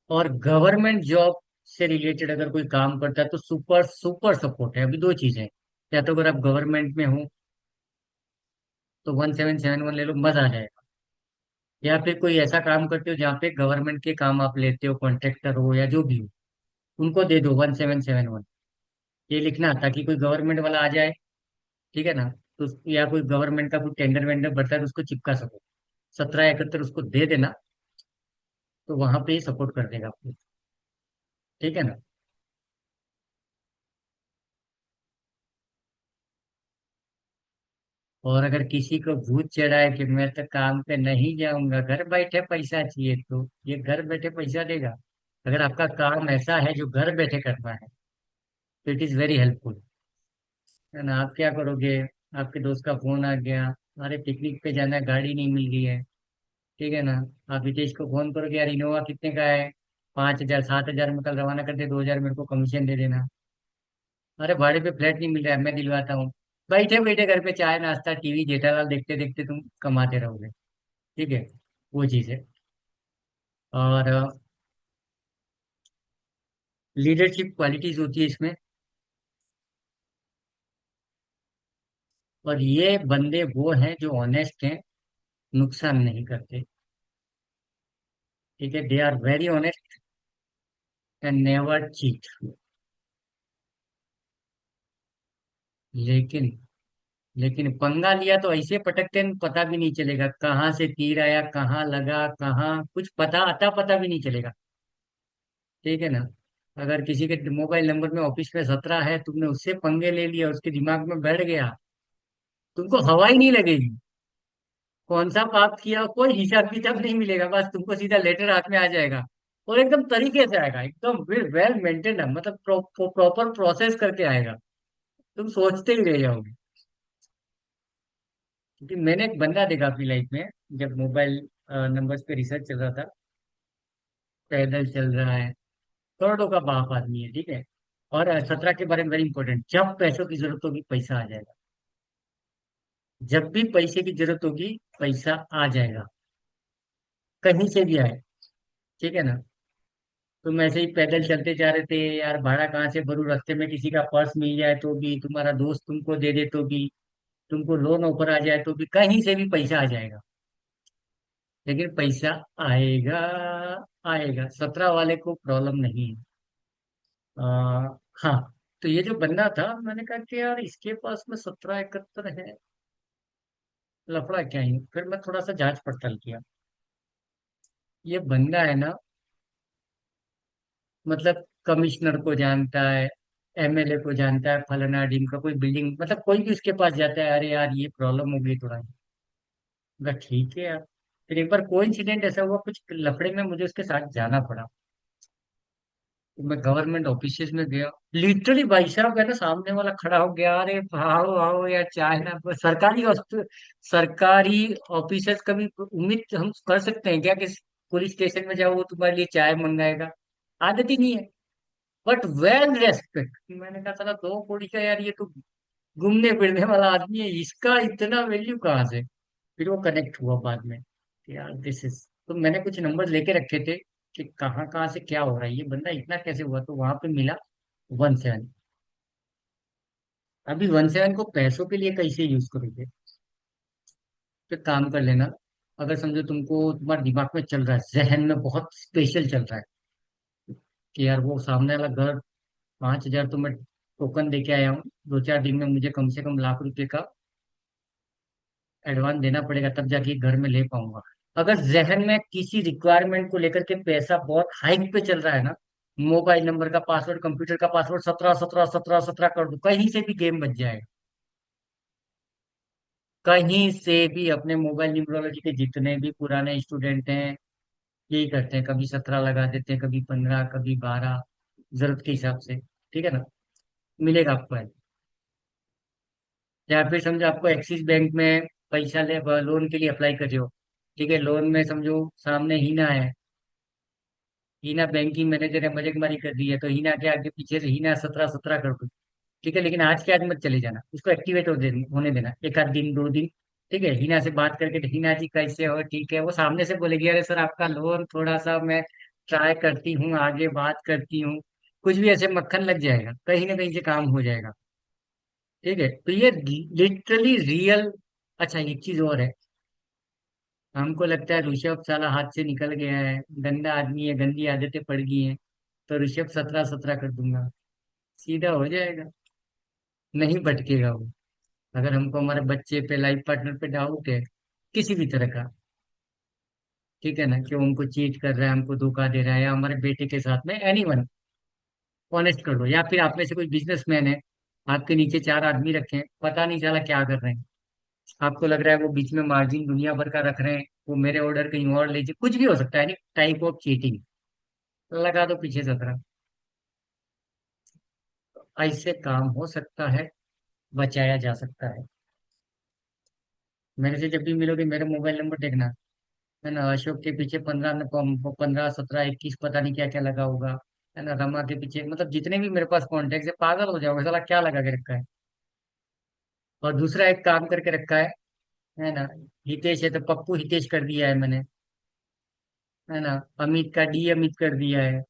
और गवर्नमेंट जॉब से रिलेटेड अगर कोई काम करता है तो सुपर सुपर सपोर्ट है। अभी दो चीजें, या तो अगर आप गवर्नमेंट में हो तो 1771 ले लो, मजा आ जाएगा। या फिर कोई ऐसा काम करते हो जहाँ पे गवर्नमेंट के काम आप लेते हो, कॉन्ट्रेक्टर हो या जो भी हो, उनको दे दो 1771। ये लिखना ताकि कोई गवर्नमेंट वाला आ जाए, ठीक है ना, तो या कोई गवर्नमेंट का कोई टेंडर वेंडर भरता है तो उसको चिपका सको, 1771 उसको दे देना, तो वहां पे ही सपोर्ट कर देगा आपको। ठीक है ना? और अगर किसी को भूत चढ़ा है कि मैं तो काम पे नहीं जाऊंगा, घर बैठे पैसा चाहिए, तो ये घर बैठे पैसा देगा। अगर आपका काम ऐसा है जो घर बैठे करना है, तो इट इज वेरी हेल्पफुल, है ना। आप क्या करोगे, आपके दोस्त का फोन आ गया, अरे पिकनिक पे जाना है, गाड़ी नहीं मिल रही है, ठीक है ना। आप हितेश को फोन करोगे, यार इनोवा कितने का है, 5,000 7,000 में कल रवाना कर दे, 2,000 मेरे को कमीशन दे देना। अरे भाड़े पे फ्लैट नहीं मिल रहा है, मैं दिलवाता हूँ। बैठे बैठे घर पे चाय नाश्ता टीवी जेठालाल देखते देखते तुम कमाते रहोगे, ठीक है। वो चीज है। और लीडरशिप क्वालिटीज होती है इसमें। और ये बंदे वो हैं जो ऑनेस्ट हैं, नुकसान नहीं करते, ठीक है। They are very honest and never cheat. लेकिन लेकिन पंगा लिया तो ऐसे पटकते हैं, पता भी नहीं चलेगा कहाँ से तीर आया, कहाँ लगा, कहाँ कुछ पता आता पता भी नहीं चलेगा, ठीक है ना। अगर किसी के मोबाइल नंबर में ऑफिस में 17 है, तुमने उससे पंगे ले लिया, उसके दिमाग में बैठ गया, तुमको हवा ही नहीं लगेगी। कौन सा पाप किया कोई हिसाब किताब नहीं मिलेगा, बस तुमको सीधा लेटर हाथ में आ जाएगा। और एकदम तरीके से आएगा, एकदम वेल मेंटेन, मतलब प्रॉपर प्रोसेस करके आएगा। तुम सोचते ही रह जाओगे। क्योंकि मैंने एक बंदा देखा अपनी लाइफ में, जब मोबाइल नंबर्स पे रिसर्च चल रहा था, पैदल चल रहा है, करोड़ों का बाप आदमी है, ठीक है। और 17 के बारे में वेरी इंपॉर्टेंट, जब पैसों की जरूरत होगी पैसा आ जाएगा। जब भी पैसे की जरूरत होगी पैसा आ जाएगा, कहीं से भी आए, ठीक है ना। तुम ऐसे ही पैदल चलते जा रहे थे, यार भाड़ा कहाँ से भरूं, रास्ते में किसी का पर्स मिल जाए तो भी, तुम्हारा दोस्त तुमको दे दे तो भी, तुमको लोन ऑफर आ जाए तो भी, कहीं से भी पैसा आ जाएगा। लेकिन पैसा आएगा, आएगा। 17 वाले को प्रॉब्लम नहीं है। आ, हाँ। तो ये जो बंदा था, मैंने कहा कि यार इसके पास में 17 71 है, लफड़ा क्या ही। फिर मैं थोड़ा सा जांच पड़ताल किया। ये बंदा है ना, मतलब कमिश्नर को जानता है, एमएलए को जानता है, फलाना ढीम का कोई बिल्डिंग, मतलब कोई भी उसके पास जाता है, अरे यार ये प्रॉब्लम हो गई थोड़ा। मैं ठीक है यार। फिर एक बार कोइंसिडेंट ऐसा हुआ, कुछ लफड़े में मुझे उसके साथ जाना पड़ा। तो मैं गवर्नमेंट ऑफिस में गया, लिटरली भाई साहब है ना, सामने वाला खड़ा हो गया, अरे आओ आओ यार चाय ना। सरकारी ऑफिसर्स कभी उम्मीद हम कर सकते हैं क्या कि पुलिस स्टेशन में जाओ वो तुम्हारे लिए चाय मंगाएगा? आदत ही नहीं है। बट वेल रेस्पेक्ट, मैंने कहा साला 2 कोड़ी का यार, ये तो घूमने फिरने वाला आदमी है, इसका इतना वैल्यू कहाँ से। फिर वो कनेक्ट हुआ बाद में कि यार दिस इज, तो मैंने कुछ नंबर लेके रखे थे कि कहाँ कहाँ से क्या हो रहा है, ये बंदा इतना कैसे हुआ, तो वहां पे मिला 17। अभी 17 को पैसों के लिए कैसे यूज करोगे? तो काम कर लेना। अगर समझो तुमको, तुम्हारे दिमाग में चल रहा है, जहन में बहुत स्पेशल चल रहा है कि यार वो सामने वाला घर, 5,000 तो मैं टोकन दे के आया हूँ, 2 4 दिन में मुझे कम से कम लाख रुपए का एडवांस देना पड़ेगा, तब जाके घर में ले पाऊंगा। अगर जहन में किसी रिक्वायरमेंट को लेकर के पैसा बहुत हाइक पे चल रहा है ना, मोबाइल नंबर का पासवर्ड, कंप्यूटर का पासवर्ड 17 17 17 17 कर दो, कहीं से भी गेम बच जाएगा। कहीं से भी अपने मोबाइल न्यूमरोलॉजी के जितने भी पुराने स्टूडेंट हैं यही करते हैं, कभी 17 लगा देते हैं, कभी 15, कभी 12, जरूरत के हिसाब से, ठीक है ना। मिलेगा आपको। या फिर समझो आपको एक्सिस बैंक में पैसा ले, लोन के लिए अप्लाई कर रहे हो, ठीक है। लोन में समझो सामने हीना है, हीना बैंकिंग मैनेजर है, मजाकमारी कर रही है, तो हीना के आगे पीछे से हीना 17 17 कर दो, ठीक है। लेकिन आज के आज मत चले जाना, उसको एक्टिवेट होने देना 1 आध दिन 2 दिन, ठीक है। हीना से बात करके, हीना जी कैसे हो, ठीक है, वो सामने से बोलेगी अरे सर आपका लोन थोड़ा सा मैं ट्राई करती हूँ, आगे बात करती हूँ, कुछ भी ऐसे मक्खन लग जाएगा, कहीं ना कहीं से काम हो जाएगा, ठीक है। तो ये लिटरली रियल। अच्छा एक चीज और है, हमको लगता है ऋषभ साला हाथ से निकल गया है, गंदा आदमी है, गंदी आदतें पड़ गई हैं, तो ऋषभ 17 17 कर दूंगा, सीधा हो जाएगा, नहीं भटकेगा वो। अगर हमको हमारे बच्चे पे, लाइफ पार्टनर पे डाउट है किसी भी तरह का, ठीक है ना, कि वो हमको चीट कर रहा है, हमको धोखा दे रहा है, या हमारे बेटे के साथ में एनीवन, ऑनेस्ट कर दो। या फिर आप में से कोई बिजनेसमैन है, आपके नीचे 4 आदमी रखे हैं, पता नहीं चला क्या कर रहे हैं, आपको लग रहा है वो बीच में मार्जिन दुनिया भर का रख रहे हैं, वो मेरे ऑर्डर कहीं और ले जाए, कुछ भी हो सकता है, टाइप ऑफ चीटिंग। लगा दो पीछे 17। ऐसे काम हो सकता है, बचाया जा सकता है। मेरे से जब भी मिलोगे मेरा मोबाइल नंबर देखना, है ना, अशोक के पीछे 15, 17, 21 पता नहीं क्या क्या लगा होगा, है ना, रमा के पीछे, मतलब जितने भी मेरे पास कॉन्टेक्ट है, पागल हो जाओगे साला क्या लगा के रखा है। और दूसरा एक काम करके रखा है ना, हितेश है तो पप्पू हितेश कर दिया है मैंने, है ना, अमित का डी अमित कर दिया है।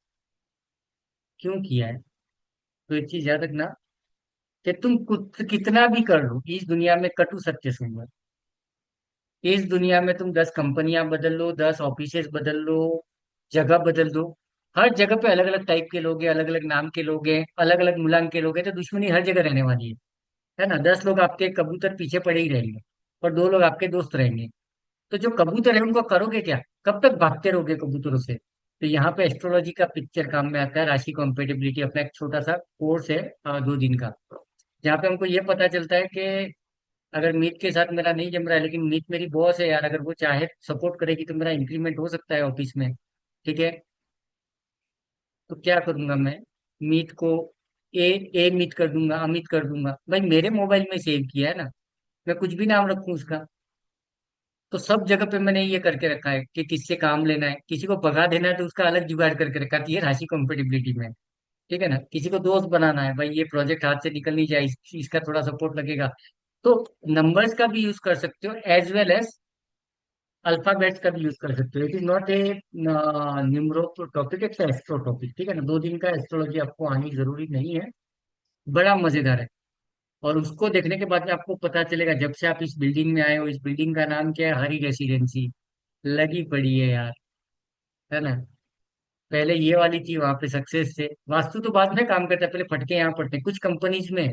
क्यों किया है? तो एक चीज याद रखना, कि तुम कुछ कितना भी कर लो इस दुनिया में, कटु सत्य सुनना, इस दुनिया में तुम 10 कंपनियां बदल लो, 10 ऑफिसेस बदल लो, जगह बदल दो, हर जगह पे अलग अलग टाइप के लोग हैं, अलग अलग नाम के लोग हैं, अलग अलग मुलांक के लोग हैं, तो दुश्मनी हर जगह रहने वाली है ना। 10 लोग आपके कबूतर पीछे पड़े ही रहेंगे, और 2 लोग आपके दोस्त रहेंगे। तो जो कबूतर है उनको करोगे क्या? कब तक भागते रहोगे कबूतरों से? तो यहाँ पे एस्ट्रोलॉजी का पिक्चर काम में आता है, राशि कॉम्पेटिबिलिटी अपना एक छोटा सा कोर्स है, 2 दिन का, जहाँ पे हमको ये पता चलता है कि अगर मीत के साथ मेरा नहीं जम रहा है, लेकिन मीत मेरी बॉस है यार, अगर वो चाहे सपोर्ट करेगी तो मेरा इंक्रीमेंट हो सकता है ऑफिस में। ठीक है, तो क्या करूंगा मैं? मीत को ए ए मीत कर दूंगा, अमित कर दूंगा, भाई मेरे मोबाइल में सेव किया है ना, मैं कुछ भी नाम रखूं उसका। तो सब जगह पे मैंने ये करके रखा है कि किससे काम लेना है, किसी को भगा देना है तो उसका अलग जुगाड़ करके रखा है, कि ये राशि कॉम्पेटिबिलिटी में है। ठीक है ना, किसी को दोस्त बनाना है, भाई ये प्रोजेक्ट हाथ से निकल नहीं जाए, इसका थोड़ा सपोर्ट लगेगा, तो नंबर्स का भी यूज कर सकते हो, एज वेल एज अल्फाबेट्स का भी यूज कर सकते हो। It is not a numero topic, it's astro topic. ठीक है ना, 2 दिन का एस्ट्रोलॉजी आपको आनी जरूरी नहीं है, बड़ा मजेदार है। और उसको देखने के बाद में आपको पता चलेगा, जब से आप इस बिल्डिंग में आए हो, इस बिल्डिंग का नाम क्या है, हरी रेसिडेंसी लगी पड़ी है यार, है ना। पहले ये वाली थी, वहां पे सक्सेस से, वास्तु तो बाद में काम करता है, पहले फटके यहाँ पड़ते हैं कुछ कंपनीज में।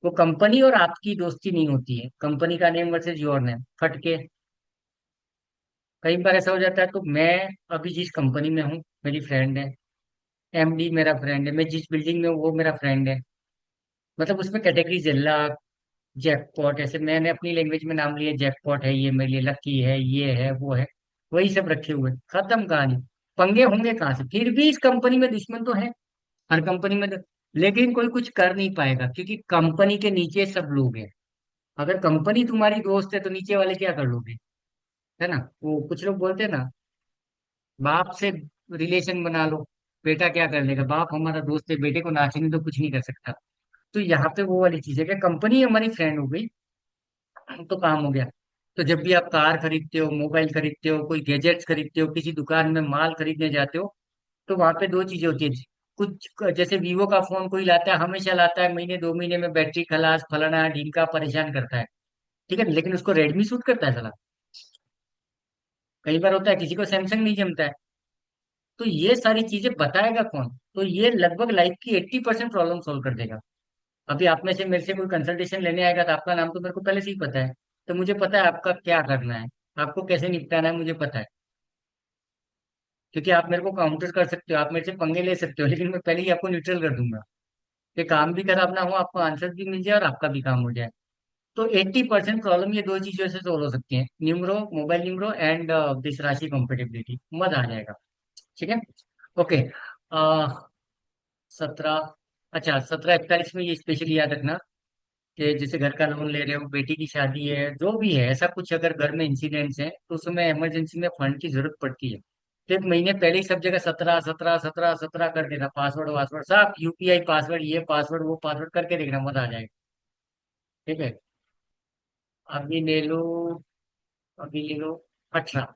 वो कंपनी और आपकी दोस्ती नहीं होती है, कंपनी का नेम वर्सेज योर नेम, फटके। कई बार ऐसा हो जाता है, तो मैं अभी जिस कंपनी में हूँ, मेरी फ्रेंड है, एमडी मेरा फ्रेंड है, मैं जिस बिल्डिंग में हूँ वो मेरा फ्रेंड है, मतलब उसमें कैटेगरीज है, लाख, जैकपॉट, ऐसे मैंने अपनी लैंग्वेज में नाम लिए, जैकपॉट है ये मेरे लिए, लकी है, ये है वो है, वही सब रखे हुए, खत्म कहानी। पंगे होंगे कहाँ से? फिर भी इस कंपनी में दुश्मन तो है, हर कंपनी में लेकिन कोई कुछ कर नहीं पाएगा, क्योंकि कंपनी के नीचे सब लोग हैं। अगर कंपनी तुम्हारी दोस्त है तो नीचे वाले क्या कर लोगे? है ना, वो कुछ लोग बोलते हैं ना, बाप से रिलेशन बना लो, बेटा क्या कर लेगा, बाप हमारा दोस्त है, बेटे को नाचने तो कुछ नहीं कर सकता। तो यहाँ पे वो वाली चीज है कि कंपनी हमारी फ्रेंड हो गई तो काम हो गया। तो जब भी आप कार खरीदते हो, मोबाइल खरीदते हो, कोई गैजेट्स खरीदते हो, किसी दुकान में माल खरीदने जाते हो, तो वहां पे 2 चीजें होती है। कुछ जैसे वीवो का फोन कोई लाता है, हमेशा लाता है, महीने 2 महीने में बैटरी खलास, फलाना ढीमका, परेशान करता है। ठीक है, लेकिन उसको रेडमी सूट करता है साला। कई बार होता है किसी को सैमसंग नहीं जमता है। तो ये सारी चीजें बताएगा कौन? तो ये लगभग लाइफ की 80% प्रॉब्लम सोल्व कर देगा। अभी आप में से मेरे से कोई कंसल्टेशन लेने आएगा तो आपका नाम तो मेरे को पहले से ही पता है, तो मुझे पता है आपका क्या करना है, आपको कैसे निपटाना है, मुझे पता है। क्योंकि आप मेरे को काउंटर कर सकते हो, आप मेरे से पंगे ले सकते हो, लेकिन मैं पहले ही आपको न्यूट्रल कर दूंगा, कि काम भी खराब ना हो, आपको आंसर भी मिल जाए और आपका भी काम हो जाए। तो 80% प्रॉब्लम ये 2 चीजों से सोल्व हो सकती है, numero, mobile numero and this राशि कॉम्पेटिबिलिटी, मजा आ जाएगा। ठीक है, ओके। 17, अच्छा 1741 में ये स्पेशली याद रखना, कि जैसे घर का लोन ले रहे हो, बेटी की शादी है, जो भी है, ऐसा कुछ अगर घर में इंसिडेंट्स हैं तो उसमें इमरजेंसी में फंड की जरूरत पड़ती है। तो 1 महीने पहले ही सब जगह 17 17 17 17 कर देना, पासवर्ड वासवर्ड सब, यूपीआई पासवर्ड, ये पासवर्ड वो पासवर्ड करके देखना, मजा आ जाएगा। ठीक है, अभी ले लो, अभी ले लो 18।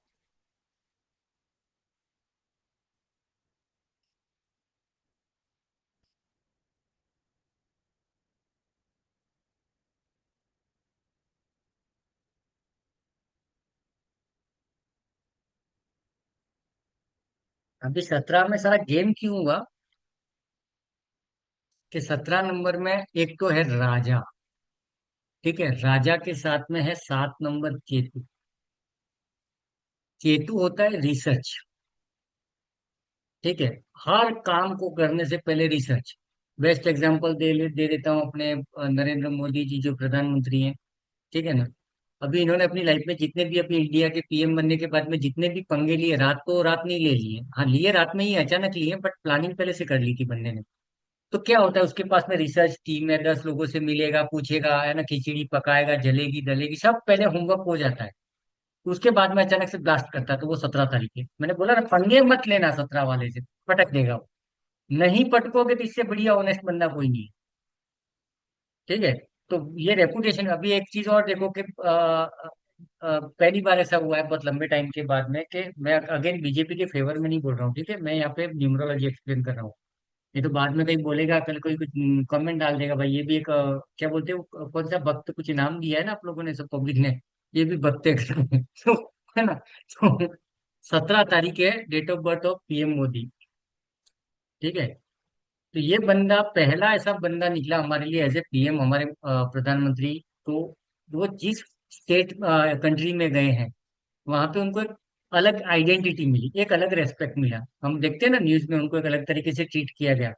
अभी 17 में सारा गेम क्यों हुआ, कि 17 नंबर में एक तो है राजा। ठीक है, राजा के साथ में है 7 नंबर केतु। केतु होता है रिसर्च। ठीक है, हर काम को करने से पहले रिसर्च। बेस्ट एग्जांपल दे देता हूँ अपने नरेंद्र मोदी जी जो प्रधानमंत्री हैं। ठीक है ना, अभी इन्होंने अपनी लाइफ में जितने भी अपनी इंडिया के पीएम बनने के बाद में जितने भी पंगे लिए, रात को रात नहीं ले लिए, हाँ लिए रात में ही अचानक लिए, बट प्लानिंग पहले से कर ली थी बंदे ने। तो क्या होता है, उसके पास में रिसर्च टीम है, 10 लोगों से मिलेगा, पूछेगा, है ना, खिचड़ी पकाएगा, जलेगी दलेगी, सब पहले होमवर्क हो जाता है। उसके बाद में अचानक से ब्लास्ट करता है, तो वो 17 तारीख है। मैंने बोला ना, पंगे मत लेना 17 वाले से, पटक देगा वो। नहीं पटकोगे तो इससे बढ़िया ऑनेस्ट बंदा कोई नहीं है। ठीक है। तो ये रेपुटेशन। अभी एक चीज और देखो कि पहली बार ऐसा हुआ है बहुत लंबे टाइम के बाद में कि मैं अगेन बीजेपी के फेवर में नहीं बोल रहा हूँ, ठीक है, मैं यहाँ पे न्यूमरोलॉजी एक्सप्लेन कर रहा हूँ। ये तो बाद में कहीं बोलेगा, कल कोई कुछ कमेंट डाल देगा, भाई ये भी एक क्या बोलते हो, कौन सा भक्त, कुछ इनाम दिया है ना आप लोगों ने, सब पब्लिक ने, ये भी भक्त है तो है ना। तो 17 तारीख है date of birth of PM Modi. ठीक है। तो ये बंदा पहला ऐसा बंदा निकला हमारे लिए एज ए पीएम, हमारे प्रधानमंत्री। तो वो जिस स्टेट कंट्री में गए हैं, वहां पे उनको एक अलग आइडेंटिटी मिली, एक अलग रेस्पेक्ट मिला। हम देखते हैं ना न्यूज में, उनको एक अलग तरीके से ट्रीट किया गया।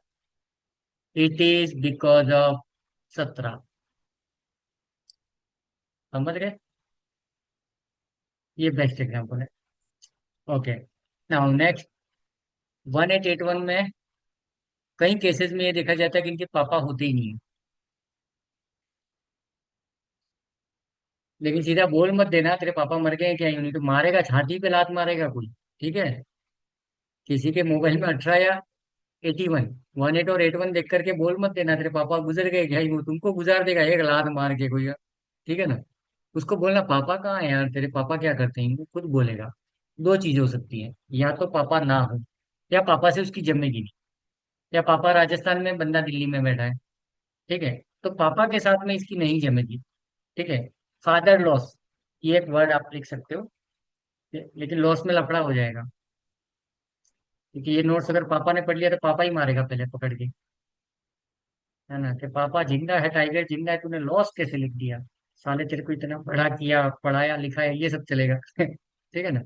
It is because of 17। समझ गए। ये बेस्ट एग्जाम्पल है। ओके। नाउ नेक्स्ट, 1881 में कई केसेस में ये देखा जाता है कि इनके पापा होते ही नहीं है। लेकिन सीधा बोल मत देना तेरे पापा मर गए हैं क्या, यूं नहीं तो मारेगा, छाती पे लात मारेगा कोई। ठीक है। किसी के मोबाइल में 18 या 81, 18 और 81 देख करके बोल मत देना तेरे पापा गुजर गए क्या, वो तुमको गुजार देगा एक लात मार के कोई। ठीक है ना। उसको बोलना पापा कहाँ है यार, तेरे पापा क्या करते हैं, वो खुद बोलेगा। दो चीजें हो सकती हैं, या तो पापा ना हो, या पापा से उसकी जमेगी नहीं, या पापा राजस्थान में, बंदा दिल्ली में बैठा है। ठीक है। तो पापा के साथ में इसकी नहीं जमेगी। ठीक है। फादर लॉस, ये एक वर्ड आप लिख सकते हो, लेकिन लॉस में लफड़ा हो जाएगा। क्योंकि ये नोट्स अगर पापा ने पढ़ लिया तो पापा ही मारेगा पहले पकड़ के, है ना, कि पापा जिंदा है, टाइगर जिंदा है, तूने लॉस कैसे लिख दिया, साले तेरे को इतना बड़ा किया, पढ़ाया लिखाया, ये सब चलेगा ठीक है ना।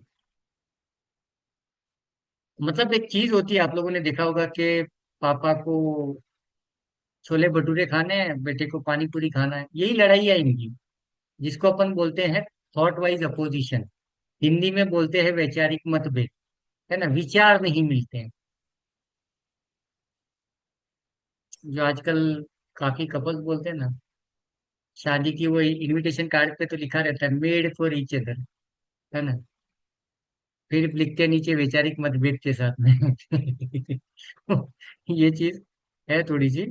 मतलब एक चीज होती है, आप लोगों ने देखा होगा कि पापा को छोले भटूरे खाने हैं, बेटे को पानी पूरी खाना है, यही लड़ाई है इनकी, जिसको अपन बोलते हैं थॉट वाइज अपोजिशन। हिंदी में बोलते हैं वैचारिक मतभेद, है ना, विचार नहीं मिलते हैं। जो आजकल काफी कपल्स बोलते हैं ना, शादी की वो इनविटेशन कार्ड पे तो लिखा रहता है मेड फॉर ईच अदर, है ना, फिर लिखते हैं नीचे वैचारिक मतभेद के साथ में ये चीज है थोड़ी सी।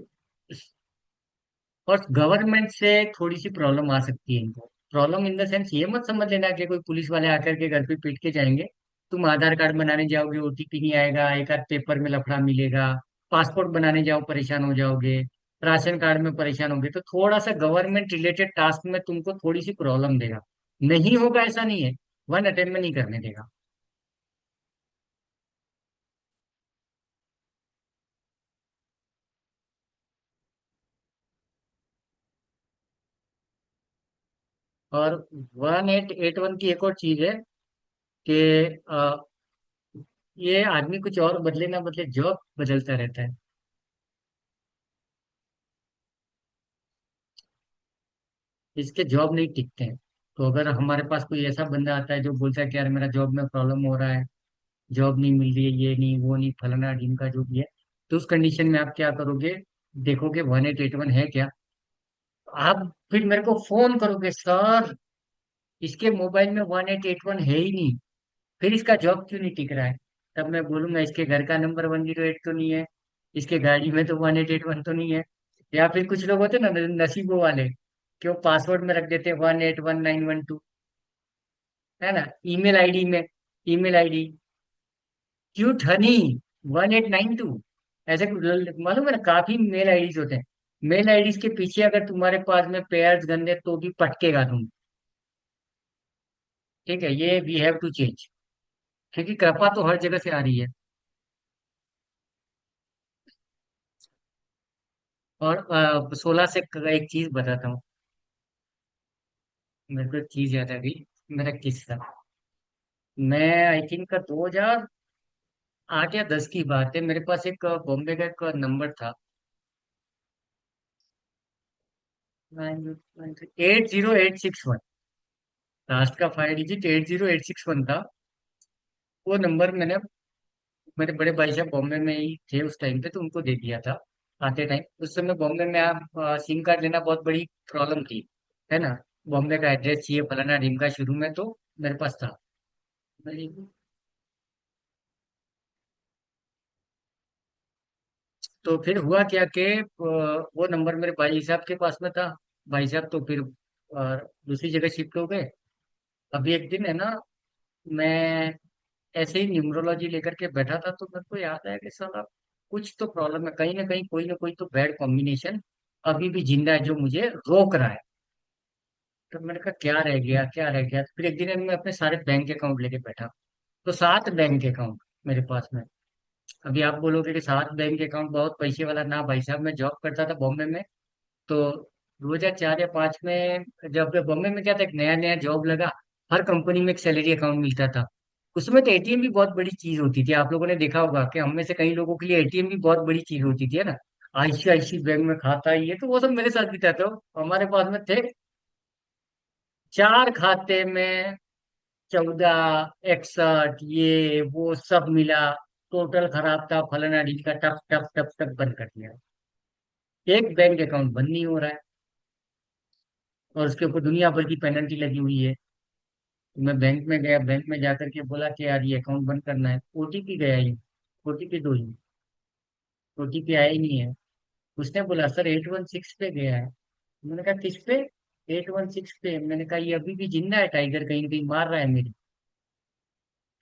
और गवर्नमेंट से थोड़ी सी प्रॉब्लम आ सकती है इनको। प्रॉब्लम इन द सेंस, ये मत समझ लेना कि कोई पुलिस वाले आकर के घर पे पीट के जाएंगे। तुम आधार कार्ड बनाने जाओगे, ओटीपी नहीं आएगा, एक आध पेपर में लफड़ा मिलेगा, पासपोर्ट बनाने जाओ परेशान हो जाओगे, राशन कार्ड में परेशान होगे, तो थोड़ा सा गवर्नमेंट रिलेटेड टास्क में तुमको थोड़ी सी प्रॉब्लम देगा। नहीं होगा ऐसा नहीं है, वन अटेम्प्ट में नहीं करने देगा। और 1881 की एक और चीज है कि ये आदमी कुछ और बदले ना बदले, जॉब बदलता रहता है। इसके जॉब नहीं टिकते हैं। तो अगर हमारे पास कोई ऐसा बंदा आता है जो बोलता है कि यार मेरा जॉब में प्रॉब्लम हो रहा है, जॉब नहीं मिल रही है, ये नहीं वो नहीं, फलाना ढीमका जो भी है, तो उस कंडीशन में आप क्या करोगे, देखोगे 1881 है क्या, आप फिर मेरे को फोन करोगे, सर इसके मोबाइल में 1881 है ही नहीं, फिर इसका जॉब क्यों नहीं टिक रहा है। तब मैं बोलूंगा इसके घर का नंबर 108 तो नहीं है, इसके गाड़ी में तो 1881 तो नहीं है। या फिर कुछ लोग होते हैं ना नसीबों वाले, कि वो पासवर्ड में रख देते हैं 181912, है ना, ईमेल आईडी में, ईमेल आईडी क्यूट हनी 1892, ऐसे मालूम है ना, काफी मेल आईडीज होते हैं। मेल आईडीज के पीछे अगर तुम्हारे पास में पेयर्स गंदे तो भी पटकेगा तुम। ठीक है, ये वी हैव टू चेंज, क्योंकि कृपा तो हर जगह से आ रही है। और 16 से एक चीज बताता हूँ, मेरे को एक चीज याद आ गई, मेरा किस्सा। मैं आई थिंक 2008 या 10 की बात है, मेरे पास एक बॉम्बे का एक नंबर था, 808661। लास्ट का 5 डिजिट 80861 था। वो नंबर मैंने मेरे बड़े भाई साहब बॉम्बे में ही थे उस टाइम पे, तो उनको दे दिया था आते टाइम। उस समय बॉम्बे में आप सिम कार्ड लेना बहुत बड़ी प्रॉब्लम थी, है ना। बॉम्बे का एड्रेस चाहिए फलाना ढिमका का, शुरू में तो मेरे पास था। तो फिर हुआ क्या कि वो नंबर मेरे भाई साहब के पास में था। भाई साहब तो फिर दूसरी जगह शिफ्ट हो गए। अभी एक दिन है ना, मैं ऐसे ही न्यूमरोलॉजी लेकर के बैठा था, तो मेरे को याद आया कि साला कुछ तो प्रॉब्लम है, कहीं ना कहीं कोई ना कोई तो बैड कॉम्बिनेशन अभी भी जिंदा है जो मुझे रोक रहा है। तो मैंने कहा क्या रह गया क्या रह गया। तो फिर एक दिन मैं अपने सारे बैंक अकाउंट लेके बैठा, तो 7 बैंक अकाउंट मेरे पास में। अभी आप बोलोगे कि 7 बैंक अकाउंट बहुत पैसे वाला, ना भाई साहब, मैं जॉब करता था बॉम्बे में। तो 2004 या 5 में जब बॉम्बे में क्या था, एक नया नया जॉब लगा, हर कंपनी में एक सैलरी अकाउंट मिलता था। उसमें तो एटीएम भी बहुत बड़ी चीज होती थी। आप लोगों ने देखा होगा कि हम में से कई लोगों के लिए एटीएम भी बहुत बड़ी चीज होती थी, है ना। आईसीआईसी बैंक में खाता ही है, तो वो सब मेरे साथ भी था। तो हमारे पास में थे 4 खाते में 14 61, ये वो सब मिला, टोटल खराब था फलाना ढीक का, टप टप टप टप बंद कर दिया। एक बैंक अकाउंट बंद नहीं हो रहा है, और उसके ऊपर दुनिया भर की पेनल्टी लगी हुई है। तो मैं बैंक में गया, बैंक में जाकर के बोला कि यार ये अकाउंट बंद करना है। ओटीपी गया ही, ओटीपी दो ही, ओटीपी आया ही नहीं है। उसने बोला सर 816 पे गया है। मैंने कहा किस पे? 816 पे। मैंने कहा ये अभी भी जिंदा है, टाइगर कहीं ना कहीं मार रहा है मेरी।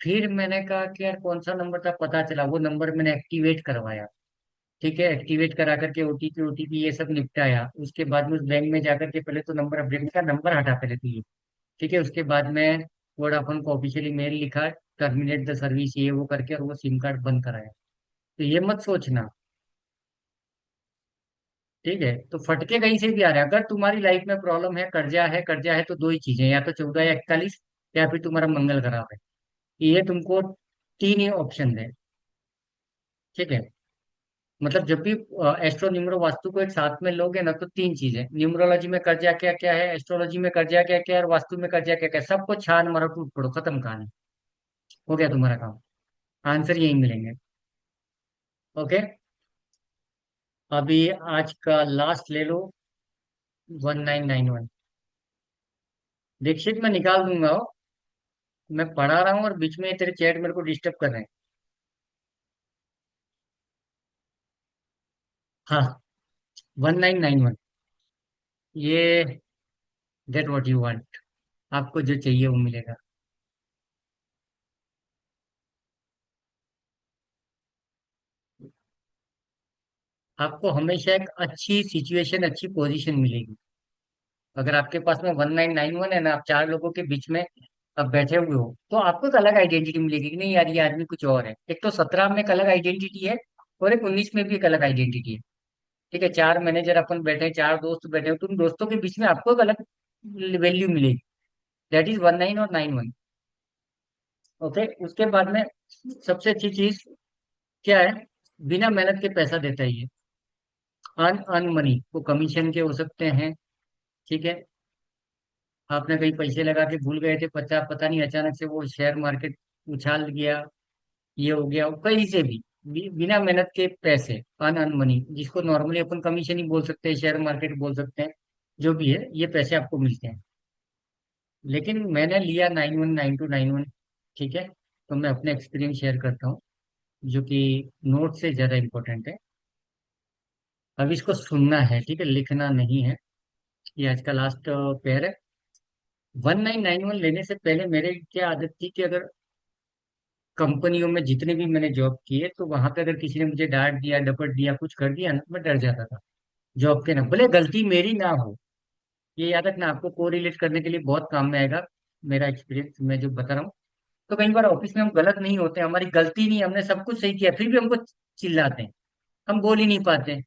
फिर मैंने कहा कि यार कौन सा नंबर था, पता चला वो नंबर मैंने एक्टिवेट करवाया। ठीक है, एक्टिवेट करा करके ओटीपी ओटीपी ये सब निपटाया। उसके बाद में उस बैंक में जाकर के पहले तो नंबर अपडेट का, नंबर हटा पहले तो ये। ठीक है, उसके बाद में वोडाफोन को ऑफिशियली मेल लिखा, टर्मिनेट द सर्विस ये वो करके, और वो सिम कार्ड बंद कराया। तो ये मत सोचना, ठीक है। तो फटके कहीं से भी आ रहे हैं। अगर तुम्हारी लाइफ में प्रॉब्लम है, कर्जा है, कर्जा है, तो दो ही चीजें, या तो 14 या 41, या फिर तुम्हारा मंगल खराब है। ये तुमको तीन ही ऑप्शन है, ठीक है। मतलब जब भी एस्ट्रो न्यूमरो वास्तु को एक साथ में लोगे ना, तो तीन चीजें, न्यूमरोलॉजी में कर्जा क्या क्या है, एस्ट्रोलॉजी में कर्जा क्या क्या है, और वास्तु में कर्जा क्या क्या है, सबको छान मारो, टूट पड़ो, खत्म कहानी। हो गया तुम्हारा काम, आंसर यही मिलेंगे। ओके। अभी आज का लास्ट ले लो, 1991। दीक्षित मैं निकाल दूंगा हो, मैं पढ़ा रहा हूँ और बीच में तेरे चैट मेरे को डिस्टर्ब कर रहे हैं। हाँ, 1991। ये गेट व्हाट यू वांट, आपको जो चाहिए वो मिलेगा। आपको हमेशा एक अच्छी सिचुएशन, अच्छी पोजीशन मिलेगी। अगर आपके पास में 1991 है ना, आप चार लोगों के बीच में अब बैठे हुए हो, तो आपको एक अलग आइडेंटिटी मिलेगी कि नहीं यार ये आदमी कुछ और है। एक तो 17 में एक अलग आइडेंटिटी है, और एक 19 में भी एक अलग आइडेंटिटी है। ठीक है, चार मैनेजर अपन बैठे हैं, चार दोस्त बैठे हैं, तो उन दोस्तों के बीच में आपको एक अलग वैल्यू मिलेगी। दैट इज 19 और 91। ओके। उसके बाद में सबसे अच्छी चीज क्या है, बिना मेहनत के पैसा देता है ये। अर्न अर्न मनी, वो कमीशन के हो सकते हैं, ठीक है। आपने कहीं पैसे लगा के भूल गए थे, पता पता नहीं अचानक से वो शेयर मार्केट उछाल गया, ये हो गया, कहीं से भी, बिना मेहनत के पैसे, अर्न अर्न मनी, जिसको नॉर्मली अपन कमीशन ही बोल सकते हैं, शेयर मार्केट बोल सकते हैं, जो भी है, ये पैसे आपको मिलते हैं। लेकिन मैंने लिया 919291, ठीक है। तो मैं अपने एक्सपीरियंस शेयर करता हूँ, जो कि नोट से ज्यादा इंपॉर्टेंट है। अब इसको सुनना है, ठीक है, लिखना नहीं है। ये आज का लास्ट पेयर है। 1991 लेने से पहले मेरे क्या आदत थी कि अगर कंपनियों में जितने भी मैंने जॉब किए, तो वहां पे अगर किसी ने मुझे डांट दिया, डपट दिया, कुछ कर दिया ना, तो मैं डर जाता था जॉब के ना, भले गलती मेरी ना हो। ये याद रखना, आपको को रिलेट करने के लिए बहुत काम में आएगा, मेरा एक्सपीरियंस मैं जो बता रहा हूँ। तो कई बार ऑफिस में हम गलत नहीं होते, हमारी गलती नहीं, हमने सब कुछ सही किया, फिर भी हमको चिल्लाते हैं, हम बोल ही नहीं पाते।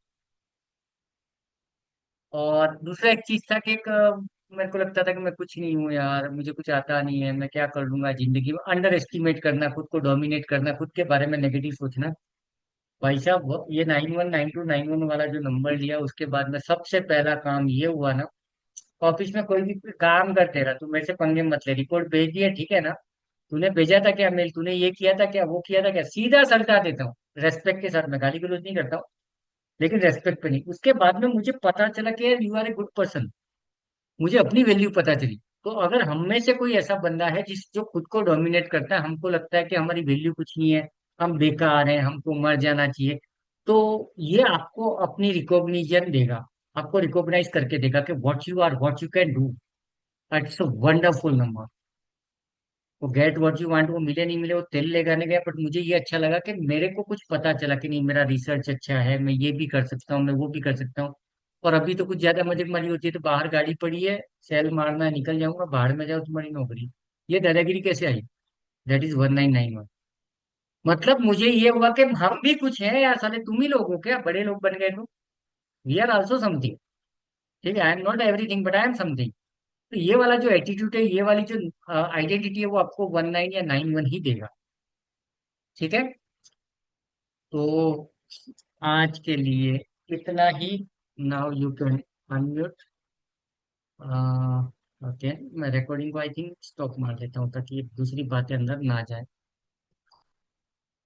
और दूसरा एक चीज था कि एक मेरे को लगता था कि मैं कुछ नहीं हूँ यार, मुझे कुछ आता नहीं है, मैं क्या कर लूंगा जिंदगी में, अंडर एस्टिमेट करना, खुद को डोमिनेट करना, खुद के बारे में नेगेटिव सोचना। भाई साहब ये 919291 वाला जो नंबर लिया, उसके बाद में सबसे पहला काम ये हुआ ना, ऑफिस में कोई भी काम करते रहा, तू मेरे से पंगे मत ले, रिपोर्ट भेज दिया ठीक है ना, तूने भेजा था क्या मेल, तूने ये किया था क्या, वो किया था क्या, सीधा सलटा देता हूँ रेस्पेक्ट के साथ, मैं गाली गलौज नहीं करता हूँ, लेकिन रेस्पेक्ट पे नहीं। उसके बाद में मुझे पता चला कि यार you are a good person, मुझे अपनी वैल्यू पता चली। तो अगर हम में से कोई ऐसा बंदा है जिस जो खुद को डोमिनेट करता है, हमको लगता है कि हमारी वैल्यू कुछ नहीं है, हम बेकार हैं, हमको मर जाना चाहिए, तो ये आपको अपनी रिकॉग्निशन देगा, आपको रिकॉग्नाइज करके देगा कि what you are, what you can do. It's a wonderful number. वो गेट व्हाट यू वांट, वो मिले नहीं मिले वो तेल लगाने गया, बट मुझे ये अच्छा लगा कि मेरे को कुछ पता चला कि नहीं, मेरा रिसर्च अच्छा है, मैं ये भी कर सकता हूँ, मैं वो भी कर सकता हूँ। और अभी तो कुछ ज्यादा मगजमारी होती है तो बाहर गाड़ी पड़ी है, सेल मारना है, निकल जाऊंगा, बाहर में जाओ तुम्हारी नौकरी। ये दादागिरी कैसे आई? That is 1991। मतलब मुझे ये हुआ कि हम भी कुछ हैं यार, साले तुम ही लोग हो क्या, बड़े लोग बन गए तो वी आर ऑल्सो समथिंग। ठीक है, I am not everything but I am something. तो ये वाला जो एटीट्यूड है, ये वाली जो आइडेंटिटी है, वो आपको 19 या 91 ही देगा। ठीक है, तो आज के लिए इतना ही। Now you can unmute. Okay, मैं रिकॉर्डिंग को आई थिंक स्टॉप मार देता हूँ ताकि दूसरी बातें अंदर ना जाए।